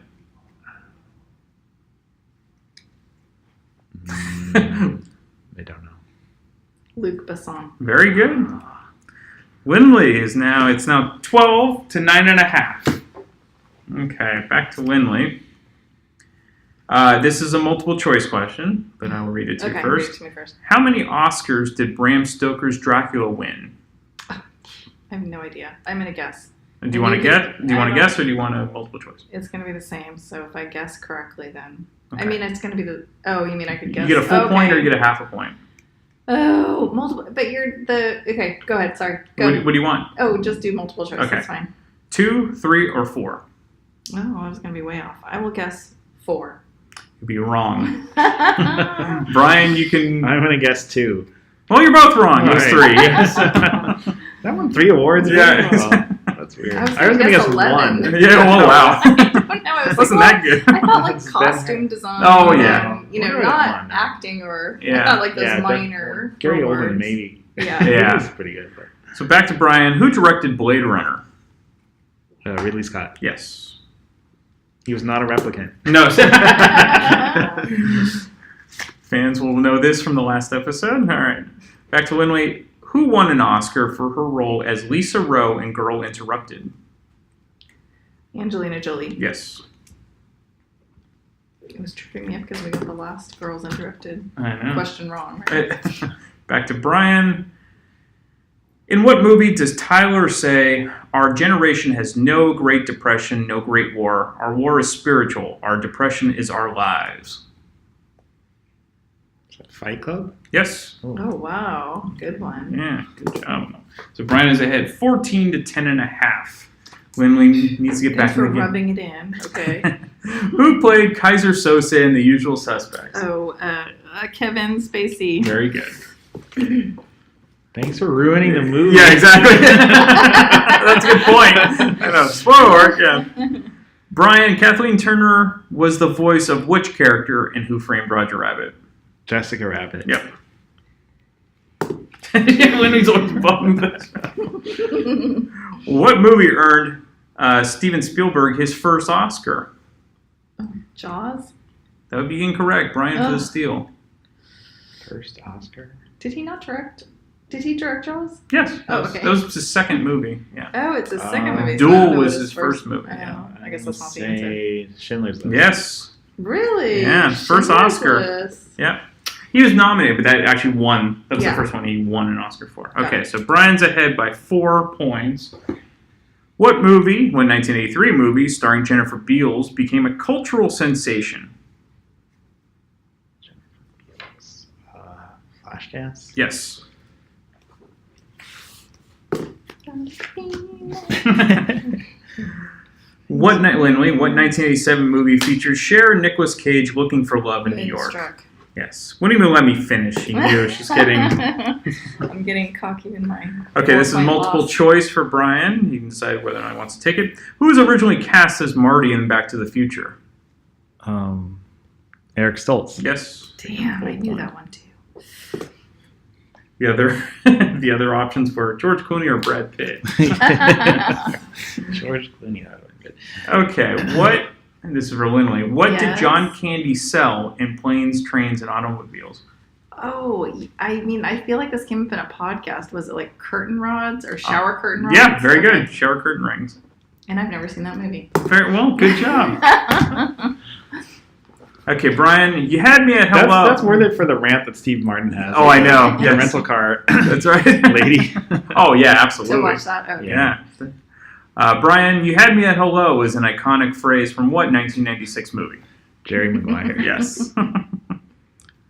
Speaker 8: I don't know.
Speaker 7: Luc Besson.
Speaker 1: Very good. Lynlea is now 12 to 9.5. Okay, back to Lynlea. This is a multiple choice question, but I will read it to you first.
Speaker 7: Read it to me first.
Speaker 1: How many Oscars did Bram Stoker's Dracula win?
Speaker 7: I have no idea. I'm gonna guess.
Speaker 1: Do you want to guess? Do you want to guess, or do you want a multiple choice?
Speaker 7: It's gonna be the same. So if I guess correctly, then
Speaker 1: Okay.
Speaker 7: I mean it's gonna be the. Oh, you mean I could guess?
Speaker 1: You get a full point, or you get a half a point.
Speaker 7: Oh, multiple. But you're the. Okay, go ahead. Sorry. Go.
Speaker 1: What do you want?
Speaker 7: Oh, just do multiple choice.
Speaker 1: Okay.
Speaker 7: That's fine.
Speaker 1: 2, 3, or 4.
Speaker 7: Oh, I was going to be way off. I will guess 4.
Speaker 1: You'd be wrong. Brian, you can...
Speaker 8: I'm going to guess 2.
Speaker 1: Well, you're both wrong. It was 3. Yes.
Speaker 8: That won 3 awards?
Speaker 1: Yeah.
Speaker 8: Oh, that's weird.
Speaker 7: I was going to guess 11.
Speaker 1: 1. Yeah, well, wow.
Speaker 7: I don't know. I was
Speaker 1: Wasn't
Speaker 7: like,
Speaker 1: that good?
Speaker 7: I thought like costume design.
Speaker 1: Oh, yeah.
Speaker 7: And, not acting or not like those minor
Speaker 8: Gary
Speaker 7: awards.
Speaker 8: Oldman, maybe.
Speaker 7: Yeah.
Speaker 1: Yeah.
Speaker 8: He's pretty good. But.
Speaker 1: So back to Brian. Who directed Blade Runner?
Speaker 8: Ridley Scott.
Speaker 1: Yes.
Speaker 8: He was not a replicant.
Speaker 1: No. Fans will know this from the last episode. All right. Back to Lynlea. Who won an Oscar for her role as Lisa Rowe in Girl Interrupted?
Speaker 7: Angelina Jolie.
Speaker 1: Yes.
Speaker 7: It was tripping me up because we got the last Girls Interrupted
Speaker 1: I know.
Speaker 7: question wrong. Right?
Speaker 1: Back to Brian. In what movie does Tyler say, "Our generation has no Great Depression, no Great War. Our war is spiritual. Our depression is our lives"?
Speaker 8: Fight Club?
Speaker 1: Yes.
Speaker 7: Oh, wow. Good one.
Speaker 1: Yeah, good job. So Brian is ahead 14 to 10.5. Lynlea needs to get back
Speaker 7: Thanks for
Speaker 1: in the game.
Speaker 7: rubbing it in. Okay.
Speaker 1: Who played Kaiser Soze in The Usual Suspects?
Speaker 7: Oh, Kevin Spacey.
Speaker 1: Very good.
Speaker 8: Thanks for ruining the movie.
Speaker 1: Yeah, exactly. That's a good point. I know. Spoiler. Yeah. Brian, Kathleen Turner was the voice of which character in Who Framed Roger Rabbit?
Speaker 8: Jessica Rabbit.
Speaker 1: Yep. Lynlea's always bummed that. What movie earned Steven Spielberg his first Oscar?
Speaker 7: Jaws?
Speaker 1: That would be incorrect. Brian for the steal.
Speaker 8: First Oscar?
Speaker 7: Did he not direct? Did he direct Jaws?
Speaker 1: Yes.
Speaker 7: Oh, okay.
Speaker 1: That was his second movie. Yeah.
Speaker 7: Oh, it's his second movie.
Speaker 1: Duel was his first movie. Yeah.
Speaker 7: I guess that's not the answer.
Speaker 8: Schindler's List.
Speaker 1: Yes.
Speaker 7: Really?
Speaker 1: Yeah, first
Speaker 7: Schindler's
Speaker 1: Oscar.
Speaker 7: List.
Speaker 1: Yeah. He was nominated, but that actually won. That was the first one he won an Oscar for. Okay, so Brian's ahead by 4 points. What movie, when 1983 movie starring Jennifer Beals, became a cultural sensation?
Speaker 8: Flashdance?
Speaker 1: Yes. Lynlea, what 1987 movie features Cher and Nicolas Cage looking for love in New York?
Speaker 7: Struck.
Speaker 1: Yes. Wouldn't even let me finish. She knew. She's getting...
Speaker 7: I'm getting cocky in my...
Speaker 1: Okay, this is multiple choice for Brian. You can decide whether or not he wants to take it. Who was originally cast as Marty in Back to the Future?
Speaker 8: Eric Stoltz.
Speaker 1: Yes.
Speaker 7: Damn, I knew that one too.
Speaker 1: The other options were George Clooney or Brad Pitt.
Speaker 8: George Clooney. That would be good.
Speaker 1: Okay, what... And this is for Lynlea. What did
Speaker 7: Yes.
Speaker 1: John Candy sell in Planes, Trains, and Automobiles?
Speaker 7: Oh, I mean, I feel like this came up in a podcast. Was it like curtain rods or shower curtain rods?
Speaker 1: Yeah, very good. Shower curtain rings.
Speaker 7: And I've never seen that movie.
Speaker 1: Very well. Good job. Okay, Brian, you had me at hello.
Speaker 8: That's worth it for the rant that Steve Martin has.
Speaker 1: Oh, I know.
Speaker 8: The
Speaker 1: Yes.
Speaker 8: rental car.
Speaker 1: That's right.
Speaker 8: Lady.
Speaker 1: Oh, yeah, absolutely.
Speaker 7: To watch that? Okay.
Speaker 1: Yeah. Brian, you had me at hello is an iconic phrase from what 1996 movie?
Speaker 8: Jerry Maguire.
Speaker 1: Yes.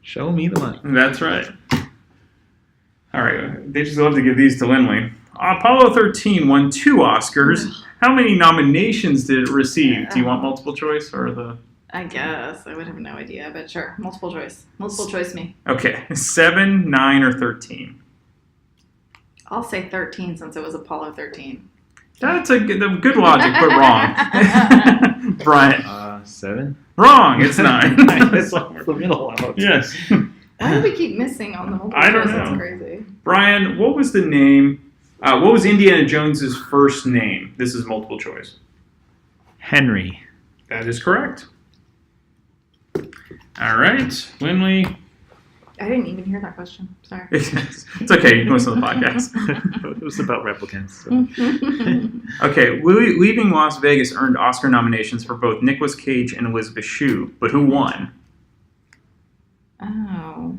Speaker 8: Show me the money.
Speaker 1: That's right. All right. They just love to give these to Lynlea. Apollo 13 won 2 Oscars. How many nominations did it receive? Do you want multiple choice or the...
Speaker 7: I guess. I would have no idea, but sure. Multiple choice. Multiple choice me.
Speaker 1: Okay. 7, 9, or 13?
Speaker 7: I'll say 13 since it was Apollo 13.
Speaker 1: That's a good logic, but wrong. Brian.
Speaker 8: 7?
Speaker 1: Wrong. It's 9.
Speaker 8: It's over the middle.
Speaker 1: Yes.
Speaker 7: Why do we keep missing on the multiple
Speaker 1: I don't
Speaker 7: choice?
Speaker 1: know.
Speaker 7: That's crazy.
Speaker 1: Brian, what was the name? What was Indiana Jones's first name? This is multiple choice.
Speaker 8: Henry.
Speaker 1: That is correct. All right, Lynlea.
Speaker 7: I didn't even hear that question. Sorry.
Speaker 1: It's okay. You can listen to the podcast.
Speaker 8: It was about replicants. So.
Speaker 1: Okay, Leaving Las Vegas earned Oscar nominations for both Nicolas Cage and Elizabeth Shue, but who won?
Speaker 7: Oh.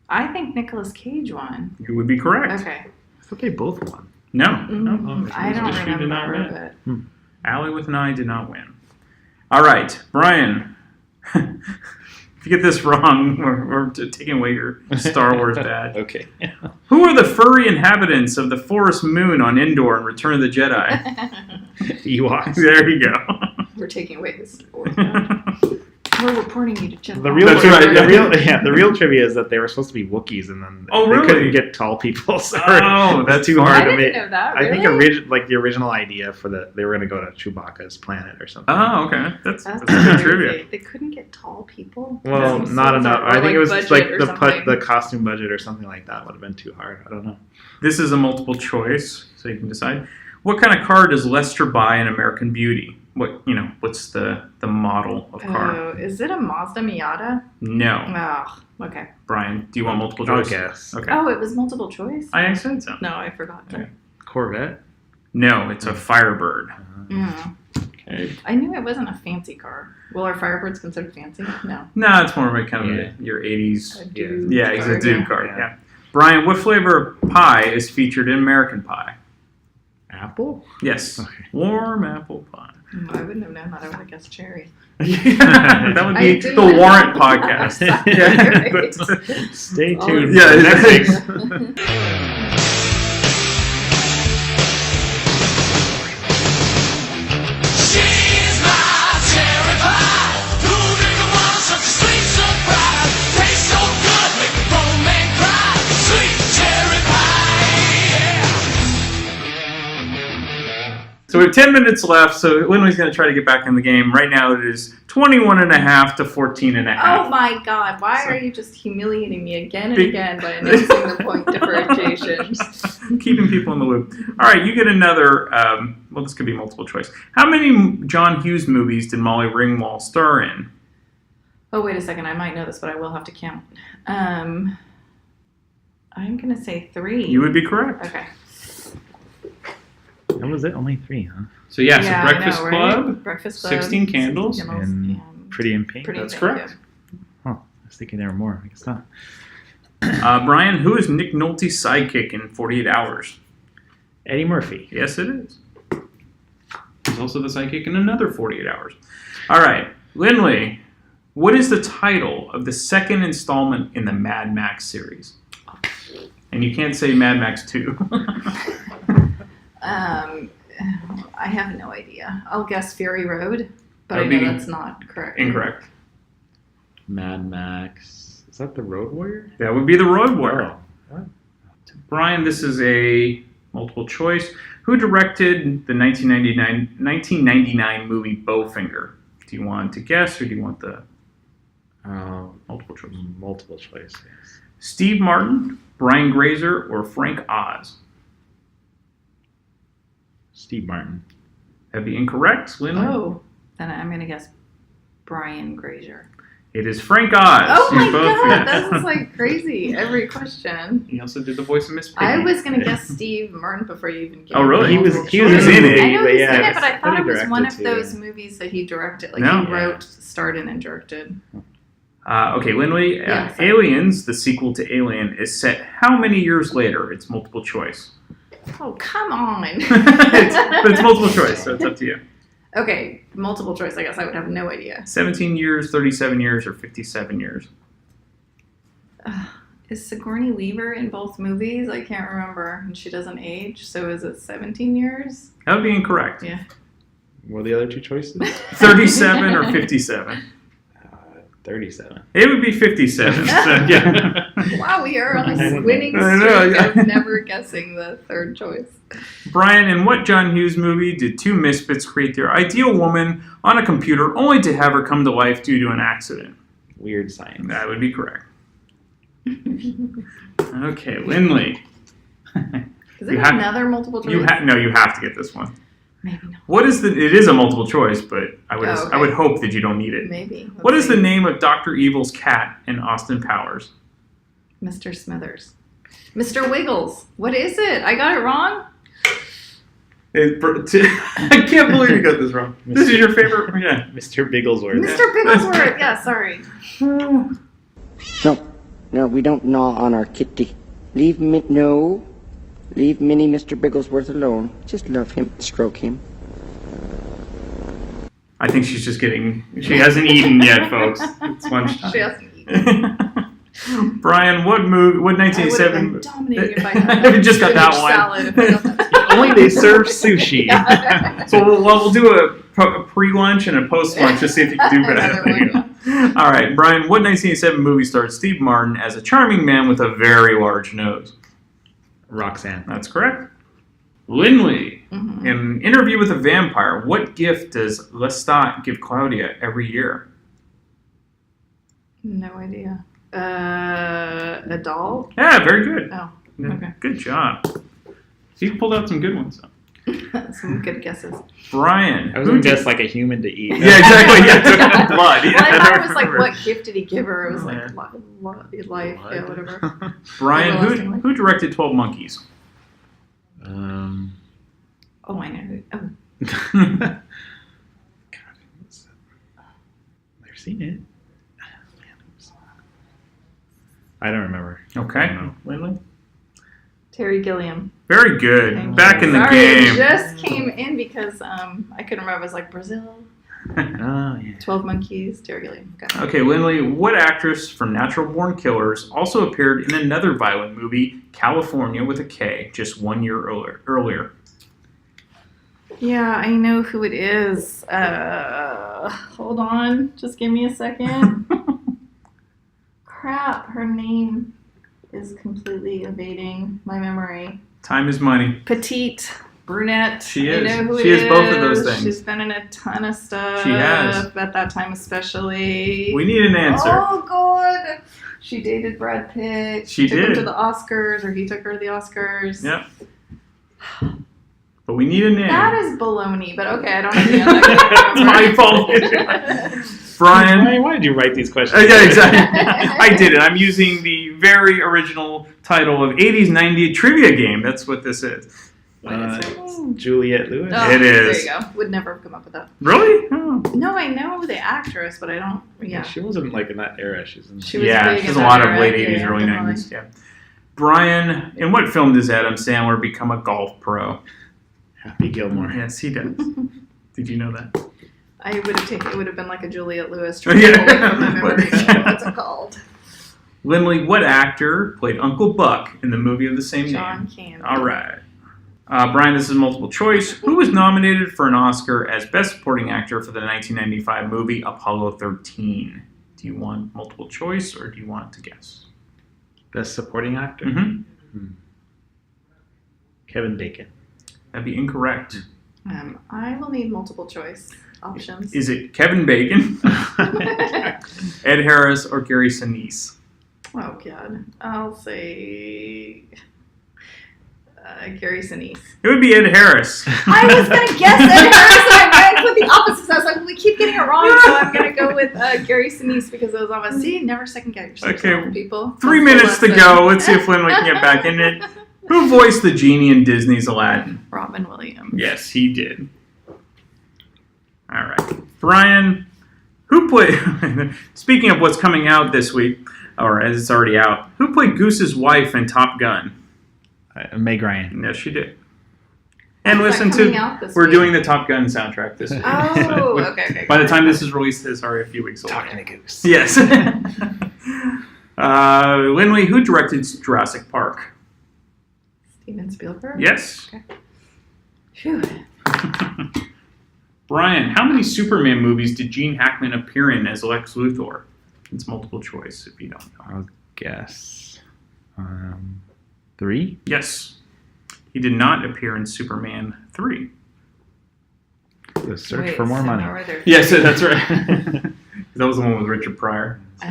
Speaker 7: I think Nicolas Cage won.
Speaker 1: You would be correct.
Speaker 7: Okay.
Speaker 8: I thought they both won.
Speaker 1: No.
Speaker 7: I don't
Speaker 1: Elizabeth Shue did not
Speaker 7: remember,
Speaker 1: win. Allie with an I did not win. All right, Brian. If you get this wrong, we're taking away your Star Wars badge.
Speaker 8: Okay.
Speaker 1: Who are the furry inhabitants of the forest moon on Endor in Return of the Jedi?
Speaker 8: Ewoks.
Speaker 1: There you go.
Speaker 7: We're taking away his award. We're reporting you to Jeopardy.
Speaker 8: The real,
Speaker 1: That's right,
Speaker 8: the real trivia is that they were supposed to be Wookiees, and then
Speaker 1: Oh,
Speaker 8: they
Speaker 1: really?
Speaker 8: couldn't get tall people. So
Speaker 1: Oh, that's
Speaker 8: too
Speaker 1: fun.
Speaker 8: hard
Speaker 7: I
Speaker 8: to
Speaker 7: didn't
Speaker 8: make.
Speaker 7: know that,
Speaker 8: I think
Speaker 7: really?
Speaker 8: the original idea for they were going to go to Chewbacca's planet or something.
Speaker 1: Oh, okay. That's
Speaker 7: That's
Speaker 1: good
Speaker 7: crazy.
Speaker 1: trivia.
Speaker 7: They couldn't get tall people?
Speaker 8: Well,
Speaker 7: That seems
Speaker 8: not
Speaker 7: so
Speaker 8: enough.
Speaker 7: bizarre.
Speaker 8: I
Speaker 7: Or,
Speaker 8: think it was
Speaker 7: budget
Speaker 8: like
Speaker 7: or
Speaker 8: the
Speaker 7: something.
Speaker 8: the costume budget or something like that would have been too hard. I don't know.
Speaker 1: This is a multiple choice, so you can decide. What kind of car does Lester buy in American Beauty? What's the model of car?
Speaker 7: Oh, is it a Mazda Miata?
Speaker 1: No.
Speaker 7: Oh, okay.
Speaker 1: Brian, do you want multiple
Speaker 8: I'll
Speaker 1: choice?
Speaker 8: guess.
Speaker 1: Okay.
Speaker 7: Oh, it was multiple choice?
Speaker 1: I said so.
Speaker 7: No, I forgot.
Speaker 1: Okay.
Speaker 8: Corvette.
Speaker 1: No, it's a Firebird.
Speaker 7: Mm.
Speaker 1: Okay.
Speaker 7: I knew it wasn't a fancy car. Well, are Firebirds considered fancy? No.
Speaker 1: No, it's more of a kind of your 80s.
Speaker 7: A dude
Speaker 1: Yeah, it's a
Speaker 7: car,
Speaker 1: dude
Speaker 7: yeah.
Speaker 1: car. Yeah. Brian, what flavor of pie is featured in American Pie?
Speaker 8: Apple?
Speaker 1: Yes. Warm apple pie.
Speaker 7: I wouldn't have known that. I would have guessed cherry.
Speaker 1: That would
Speaker 7: I
Speaker 1: be
Speaker 7: didn't
Speaker 1: the
Speaker 7: know.
Speaker 1: Warrant podcast.
Speaker 7: Right.
Speaker 8: Stay
Speaker 7: Oh,
Speaker 8: tuned.
Speaker 1: Yeah,
Speaker 8: for next
Speaker 1: exactly.
Speaker 8: week.
Speaker 1: So we have 10 minutes left, so Lynley's going to try to get back in the game. Right now it is 21.5 to 14.5.
Speaker 7: Oh my God! Why are you just humiliating me again and again by announcing the point differentiation?
Speaker 1: Keeping people in the loop. All right, you get another, well, this could be multiple choice. How many John Hughes movies did Molly Ringwald star in?
Speaker 7: Oh, wait a second. I might know this, but I will have to count. I'm going to say 3.
Speaker 1: You would be correct.
Speaker 7: Okay.
Speaker 8: That was it? Only 3, huh?
Speaker 1: So yeah,
Speaker 7: Yeah,
Speaker 1: so Breakfast
Speaker 7: I know, right?
Speaker 1: Club,
Speaker 7: Breakfast Club,
Speaker 1: 16 Candles,
Speaker 8: And Pretty in Pink.
Speaker 7: Pretty in
Speaker 1: That's
Speaker 7: Pink,
Speaker 1: correct.
Speaker 8: Oh, I was thinking there were more. I guess not.
Speaker 1: Brian, who is Nick Nolte's sidekick in 48 Hours?
Speaker 8: Eddie Murphy.
Speaker 1: Yes, it is. He's also the sidekick in another 48 Hours. All right, Lynlea, what is the title of the second installment in the Mad Max series? And you can't say Mad Max 2.
Speaker 7: I have no idea. I'll guess Fury Road, but I
Speaker 1: That'd
Speaker 7: know
Speaker 1: be
Speaker 7: that's not correct.
Speaker 1: Incorrect.
Speaker 8: Mad Max. Is that the Road Warrior?
Speaker 1: That would be the Road Warrior.
Speaker 8: Oh, what?
Speaker 1: Brian, this is a multiple choice. Who directed the 1999 movie Bowfinger? Do you want to guess or do you want the multiple choice?
Speaker 8: Multiple choice, yes.
Speaker 1: Steve Martin, Brian Grazer, or Frank Oz?
Speaker 8: Steve Martin.
Speaker 1: That'd be incorrect, Lynlea.
Speaker 7: Oh, then I'm going to guess Brian Grazer.
Speaker 1: It is Frank Oz.
Speaker 7: Oh my
Speaker 1: You're both
Speaker 7: God,
Speaker 1: correct.
Speaker 7: this is like crazy. Every question.
Speaker 1: He also did the voice of Miss Piggy.
Speaker 7: I was going to guess Steve Martin before you even gave
Speaker 1: Oh, really?
Speaker 7: me
Speaker 1: He was
Speaker 7: multiple
Speaker 1: in
Speaker 7: choice.
Speaker 1: it.
Speaker 7: I know
Speaker 8: but
Speaker 7: he's
Speaker 8: yeah,
Speaker 7: in it, but I thought it was
Speaker 8: directed
Speaker 7: one of
Speaker 8: too,
Speaker 7: those
Speaker 8: yeah.
Speaker 7: movies that he directed. Like
Speaker 1: No.
Speaker 7: he wrote, starred in, and directed.
Speaker 1: Okay, Lynlea,
Speaker 7: Yeah, sorry.
Speaker 1: Aliens, the sequel to Alien, is set how many years later? It's multiple choice.
Speaker 7: Oh, come on.
Speaker 1: But it's multiple choice, so it's up to you.
Speaker 7: Okay, multiple choice. I guess I would have no idea.
Speaker 1: 17 years, 37 years, or 57 years?
Speaker 7: Is Sigourney Weaver in both movies? I can't remember. And she doesn't age, so is it 17 years?
Speaker 1: That would be incorrect.
Speaker 7: Yeah.
Speaker 8: What are the other 2 choices?
Speaker 1: 37 or 57?
Speaker 8: 37.
Speaker 1: It would be 57. So, yeah.
Speaker 7: Wow, we are on
Speaker 8: I
Speaker 7: a
Speaker 8: know.
Speaker 7: winning
Speaker 1: I know,
Speaker 7: streak
Speaker 1: yeah.
Speaker 7: of never guessing the third choice.
Speaker 1: Brian, in what John Hughes movie did 2 misfits create their ideal woman on a computer only to have her come to life due to an accident?
Speaker 8: Weird Science.
Speaker 1: That would be correct. Okay, Lynlea.
Speaker 7: Is it another multiple choice?
Speaker 1: No, you have to get this one.
Speaker 7: Maybe not.
Speaker 1: What is it is a multiple choice, but I would
Speaker 7: Oh, okay.
Speaker 1: I would hope that you don't need it.
Speaker 7: Maybe.
Speaker 1: What is the name of Dr. Evil's cat in Austin Powers?
Speaker 7: Mr. Smithers. Mr. Wiggles. What is it? I got it wrong?
Speaker 1: I can't believe you got this wrong. This is your favorite? Yeah.
Speaker 8: Mr. Bigglesworth.
Speaker 7: Mr. Bigglesworth. Yeah, sorry.
Speaker 16: No, we don't gnaw on our kitty. Leave Minnie, Mr. Bigglesworth alone. Just love him, stroke him.
Speaker 1: I think she's just getting... She hasn't eaten yet, folks. It's lunchtime.
Speaker 7: She hasn't eaten.
Speaker 1: Brian, what movie... What
Speaker 7: I would have
Speaker 1: 1987...
Speaker 7: been dominating if I had
Speaker 1: just got that one.
Speaker 7: salad if I got that.
Speaker 8: Only they serve sushi.
Speaker 1: So we'll do a pre-lunch and a post-lunch to see if you can do better. All right, Brian, what 1987 movie starred Steve Martin as a charming man with a very large nose?
Speaker 8: Roxanne.
Speaker 1: That's correct. Lynlea, in an interview with a vampire, what gift does Lestat give Claudia every year?
Speaker 7: No idea. A doll?
Speaker 1: Yeah, very good.
Speaker 7: Oh,
Speaker 1: Yeah,
Speaker 7: okay.
Speaker 1: Good job. You pulled out some good ones, though.
Speaker 7: Some good guesses.
Speaker 1: Brian.
Speaker 8: I was going to guess like a human to eat.
Speaker 1: Yeah, exactly. Yeah, took blood. Yeah,
Speaker 7: Well, I thought it was like, what gift did he give her? It was like life, yeah, whatever.
Speaker 1: Brian, who directed 12 Monkeys?
Speaker 7: Oh, I know. Oh.
Speaker 8: I've seen it. I don't remember.
Speaker 1: Okay. Lynlea?
Speaker 7: Terry Gilliam.
Speaker 1: Very good.
Speaker 7: Thank
Speaker 1: Back
Speaker 7: you.
Speaker 1: in the
Speaker 7: Sorry,
Speaker 1: game.
Speaker 7: It just came in because I couldn't remember. It was like Brazil.
Speaker 8: Oh, yeah.
Speaker 7: 12 Monkeys, Terry Gilliam.
Speaker 1: Okay, Lynlea, what actress from Natural Born Killers also appeared in another violent movie, California with a K, just 1 year earlier?
Speaker 7: Yeah, I know who it is. Hold on. Just give me a second. Crap, her name is completely evading my memory.
Speaker 1: Time is money.
Speaker 7: Petite, brunette.
Speaker 1: She is.
Speaker 7: I know who
Speaker 1: She
Speaker 7: it
Speaker 1: is both of those things.
Speaker 7: She's been in a ton of stuff.
Speaker 1: She has.
Speaker 7: At that time especially.
Speaker 1: We need an answer.
Speaker 7: Oh, God. She dated Brad Pitt.
Speaker 1: She
Speaker 7: took him
Speaker 1: did.
Speaker 7: to the Oscars, or he took her to the Oscars.
Speaker 1: Yep. But we need a name.
Speaker 7: That is baloney, but okay, I don't know the answer.
Speaker 1: It's my fault. Brian.
Speaker 8: Why did you write these questions?
Speaker 1: Yeah, exactly. I did it. I'm using the very original title of 80s 90s trivia game. That's what this is.
Speaker 8: It's Juliette Lewis.
Speaker 7: Oh,
Speaker 1: It is.
Speaker 7: There you go. Would never have come up with that.
Speaker 1: Really? Oh.
Speaker 7: No, I know the actress, but I don't. Yeah.
Speaker 8: She wasn't like in that era. She was in
Speaker 7: She was
Speaker 1: Yeah,
Speaker 7: big
Speaker 1: she's
Speaker 7: in
Speaker 1: a lot
Speaker 7: that
Speaker 1: of
Speaker 7: era.
Speaker 1: late 80s,
Speaker 7: Yeah,
Speaker 1: early
Speaker 7: definitely.
Speaker 1: 90s. Yeah. Brian, in what film does Adam Sandler become a golf pro?
Speaker 8: Happy Gilmore.
Speaker 1: Yes, he does. Did you know that?
Speaker 7: I would have taken. It would have been like a Juliette Lewis.
Speaker 1: Yeah.
Speaker 7: Away from my memory. What's it called?
Speaker 1: Lynlea, what actor played Uncle Buck in the movie of the same
Speaker 7: John
Speaker 1: name?
Speaker 7: Candy.
Speaker 1: All right. Brian, this is multiple choice. Who was nominated for an Oscar as Best Supporting Actor for the 1995 movie Apollo 13? Do you want multiple choice or do you want to guess?
Speaker 8: Best Supporting Actor?
Speaker 1: Mm-hmm.
Speaker 8: Kevin Bacon.
Speaker 1: That'd be incorrect.
Speaker 7: I will need multiple choice options.
Speaker 1: Is it Kevin Bacon, Ed Harris, or Gary Sinise?
Speaker 7: Oh God, I'll say Gary Sinise.
Speaker 1: It would be Ed Harris.
Speaker 7: I was gonna guess Ed Harris, and I went with the opposite. So I was like, we keep getting it wrong, so I'm gonna go with Gary Sinise because it was on my see. Never second guess yourself,
Speaker 1: Okay,
Speaker 7: people.
Speaker 1: 3 minutes to go. Let's see if Lynlea can get back in it. Who voiced the genie in Disney's Aladdin?
Speaker 7: Robin Williams.
Speaker 1: Yes, he did. All right. Brian, who played... Speaking of what's coming out this week, or as it's already out, who played Goose's wife in Top Gun?
Speaker 8: Meg Ryan.
Speaker 1: Yes, she did. And
Speaker 7: Is that
Speaker 1: listen
Speaker 7: coming
Speaker 1: to...
Speaker 7: out this
Speaker 1: We're
Speaker 7: week?
Speaker 1: doing the Top Gun soundtrack this week.
Speaker 7: Oh, okay.
Speaker 1: By the time this is released, it's already a few weeks old.
Speaker 8: Talking to Goose.
Speaker 1: Yes. Lynlea, who directed Jurassic Park?
Speaker 7: Steven Spielberg?
Speaker 1: Yes.
Speaker 7: Okay. Phew.
Speaker 1: Brian, how many Superman movies did Gene Hackman appear in as Lex Luthor? It's multiple choice if you don't know.
Speaker 8: I'll guess. 3?
Speaker 1: Yes. He did not appear in Superman 3.
Speaker 8: The Search
Speaker 7: Wait,
Speaker 8: for More
Speaker 7: so
Speaker 8: Money.
Speaker 7: now are there
Speaker 1: Yes,
Speaker 7: three?
Speaker 1: that's right. That was the one with Richard Pryor.
Speaker 7: Okay.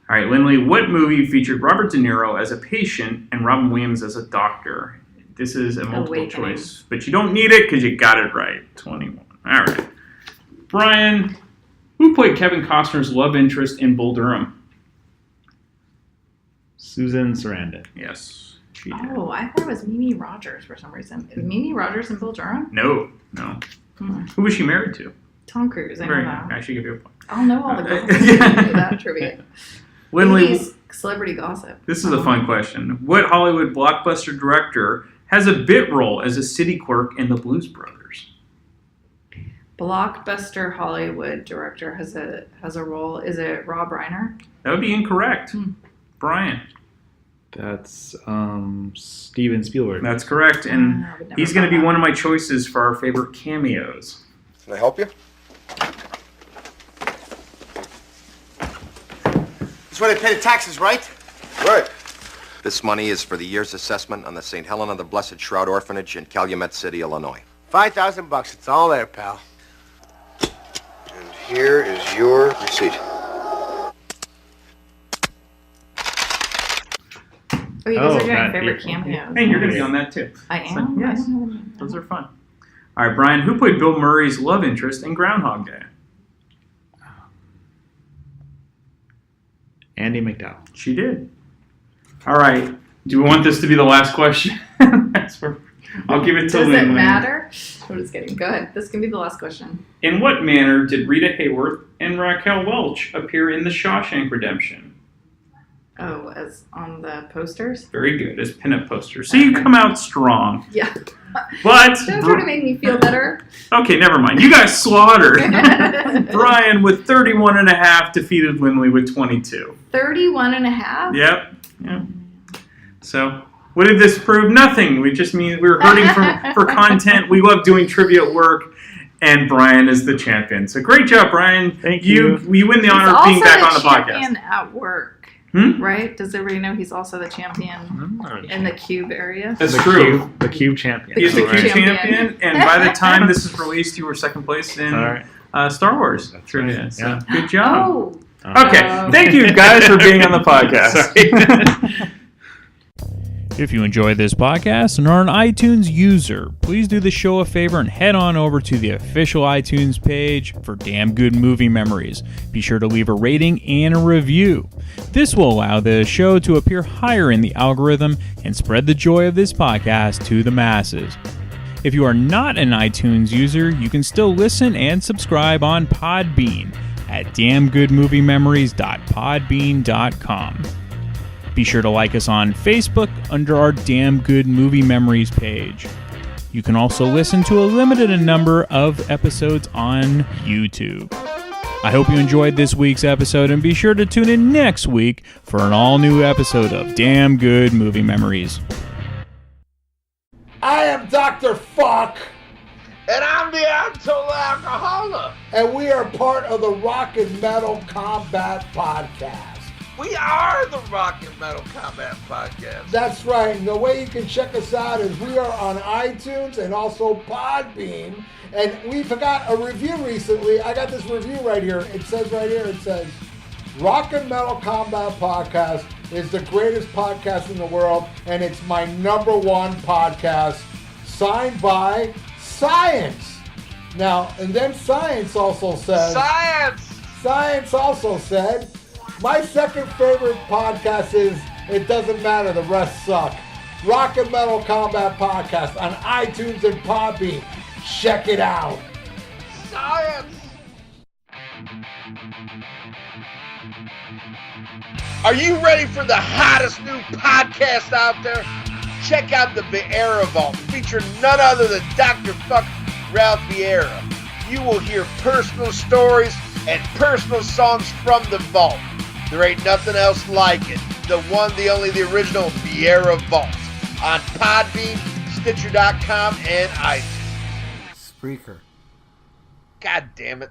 Speaker 1: All right, Lynlea, what movie featured Robert De Niro as a patient and Robin Williams as a doctor? This is a multiple
Speaker 7: Awakening.
Speaker 1: choice, but you don't need it because you got it right. 21. All right. Brian, who played Kevin Costner's love interest in Bull Durham?
Speaker 8: Susan Sarandon.
Speaker 1: Yes.
Speaker 7: Oh, I thought it was Mimi Rogers for some reason. Is Mimi Rogers in Bill Durham?
Speaker 1: No. Who was she married to?
Speaker 7: Tom Cruise. I know that.
Speaker 1: I should give you a point.
Speaker 7: I'll know all the gossip. I know that trivia.
Speaker 1: Lynlea,
Speaker 7: 80s celebrity gossip.
Speaker 1: this is a fun question. What Hollywood blockbuster director has a bit role as a city clerk in The Blues Brothers?
Speaker 7: Blockbuster Hollywood director has a role. Is it Rob Reiner?
Speaker 1: That would be incorrect. Brian.
Speaker 8: That's Steven Spielberg.
Speaker 1: That's correct, and he's going to be one of my choices for our favorite cameos.
Speaker 17: Can I help you?
Speaker 6: That's where they pay the taxes, right?
Speaker 17: Right. This money is for the year's assessment on the St. Helena of the Blessed Shroud Orphanage in Calumet City, Illinois.
Speaker 6: $5,000. It's all there, pal.
Speaker 17: And here is your receipt.
Speaker 7: Oh, you guys are doing favorite cameos.
Speaker 1: Hey, you're going to be on that too.
Speaker 7: I am?
Speaker 1: Yes. Those are fun. All right, Brian, who played Bill Murray's love interest in Groundhog Day?
Speaker 8: Andy McDowell.
Speaker 1: She did. All right. Do we want this to be the last question? I'll give it to
Speaker 7: Does
Speaker 1: Lynlea.
Speaker 7: it matter? I'm just kidding. Go ahead. This can be the last question.
Speaker 1: In what manner did Rita Hayworth and Raquel Welch appear in The Shawshank Redemption?
Speaker 7: Oh, as on the posters?
Speaker 1: Very good, as pinup posters. So you come out strong.
Speaker 7: Yeah.
Speaker 1: But
Speaker 7: Don't try to make me feel better.
Speaker 1: Okay, never mind. You guys slaughtered. Brian with 31.5 defeated Lynlea with 22.
Speaker 7: 31.5?
Speaker 1: Yep. So, what did this prove? Nothing. We just mean we were hurting for content. We love doing trivia at work, and Brian is the champion. So, great job, Brian.
Speaker 8: Thank you.
Speaker 1: You win the honor of being back on the podcast.
Speaker 7: He's also the champion at work. Right? Does everybody know he's also the champion in the cube area?
Speaker 1: That's true.
Speaker 8: The cube champion.
Speaker 1: He's the cube champion, and by the time this is released, you were second place in Star Wars trivia. So
Speaker 8: Yeah.
Speaker 1: good job.
Speaker 7: Oh.
Speaker 1: Okay, thank you guys for being on the podcast.
Speaker 18: If you enjoyed this podcast and are an iTunes user, please do the show a favor and head on over to the official iTunes page for Damn Good Movie Memories. Be sure to leave a rating and a review. This will allow the show to appear higher in the algorithm and spread the joy of this podcast to the masses. If you are not an iTunes user, you can still listen and subscribe on Podbean at damngoodmoviememories.podbean.com. Be sure to like us on Facebook under our Damn Good Movie Memories page. You can also listen to a limited number of episodes on YouTube. I hope you enjoyed this week's episode, and be sure to tune in next week for an all-new episode of Damn Good Movie Memories.
Speaker 19: I am Dr. Fuck.
Speaker 20: And I'm the Untitled Alcoholic.
Speaker 19: And we are part of the Rock and Metal Combat Podcast.
Speaker 20: We are the Rock and Metal Combat Podcast.
Speaker 19: That's right. And the way you can check us out is we are on iTunes and also Podbean. And we forgot a review recently. I got this review right here. It says right here, it says, Rock and Metal Combat Podcast is the greatest podcast in the world, and it's my #1 podcast, signed by Science. Now, and then Science also says... Science also said... My second favorite podcast is It Doesn't Matter, the rest suck. Rock and Metal Combat Podcast on iTunes and Podbean. Check it out.
Speaker 20: Science! Are you ready for the hottest new podcast out there? Check out the Vieira Vault, featuring none other than Dr. Fuck Ralph Vieira. You will hear personal stories and personal songs from the vault. There ain't nothing else like it. The one, the only, the original Vieira Vault. On Podbean, Stitcher.com, and iTunes.
Speaker 6: Spreaker.
Speaker 20: God damn it.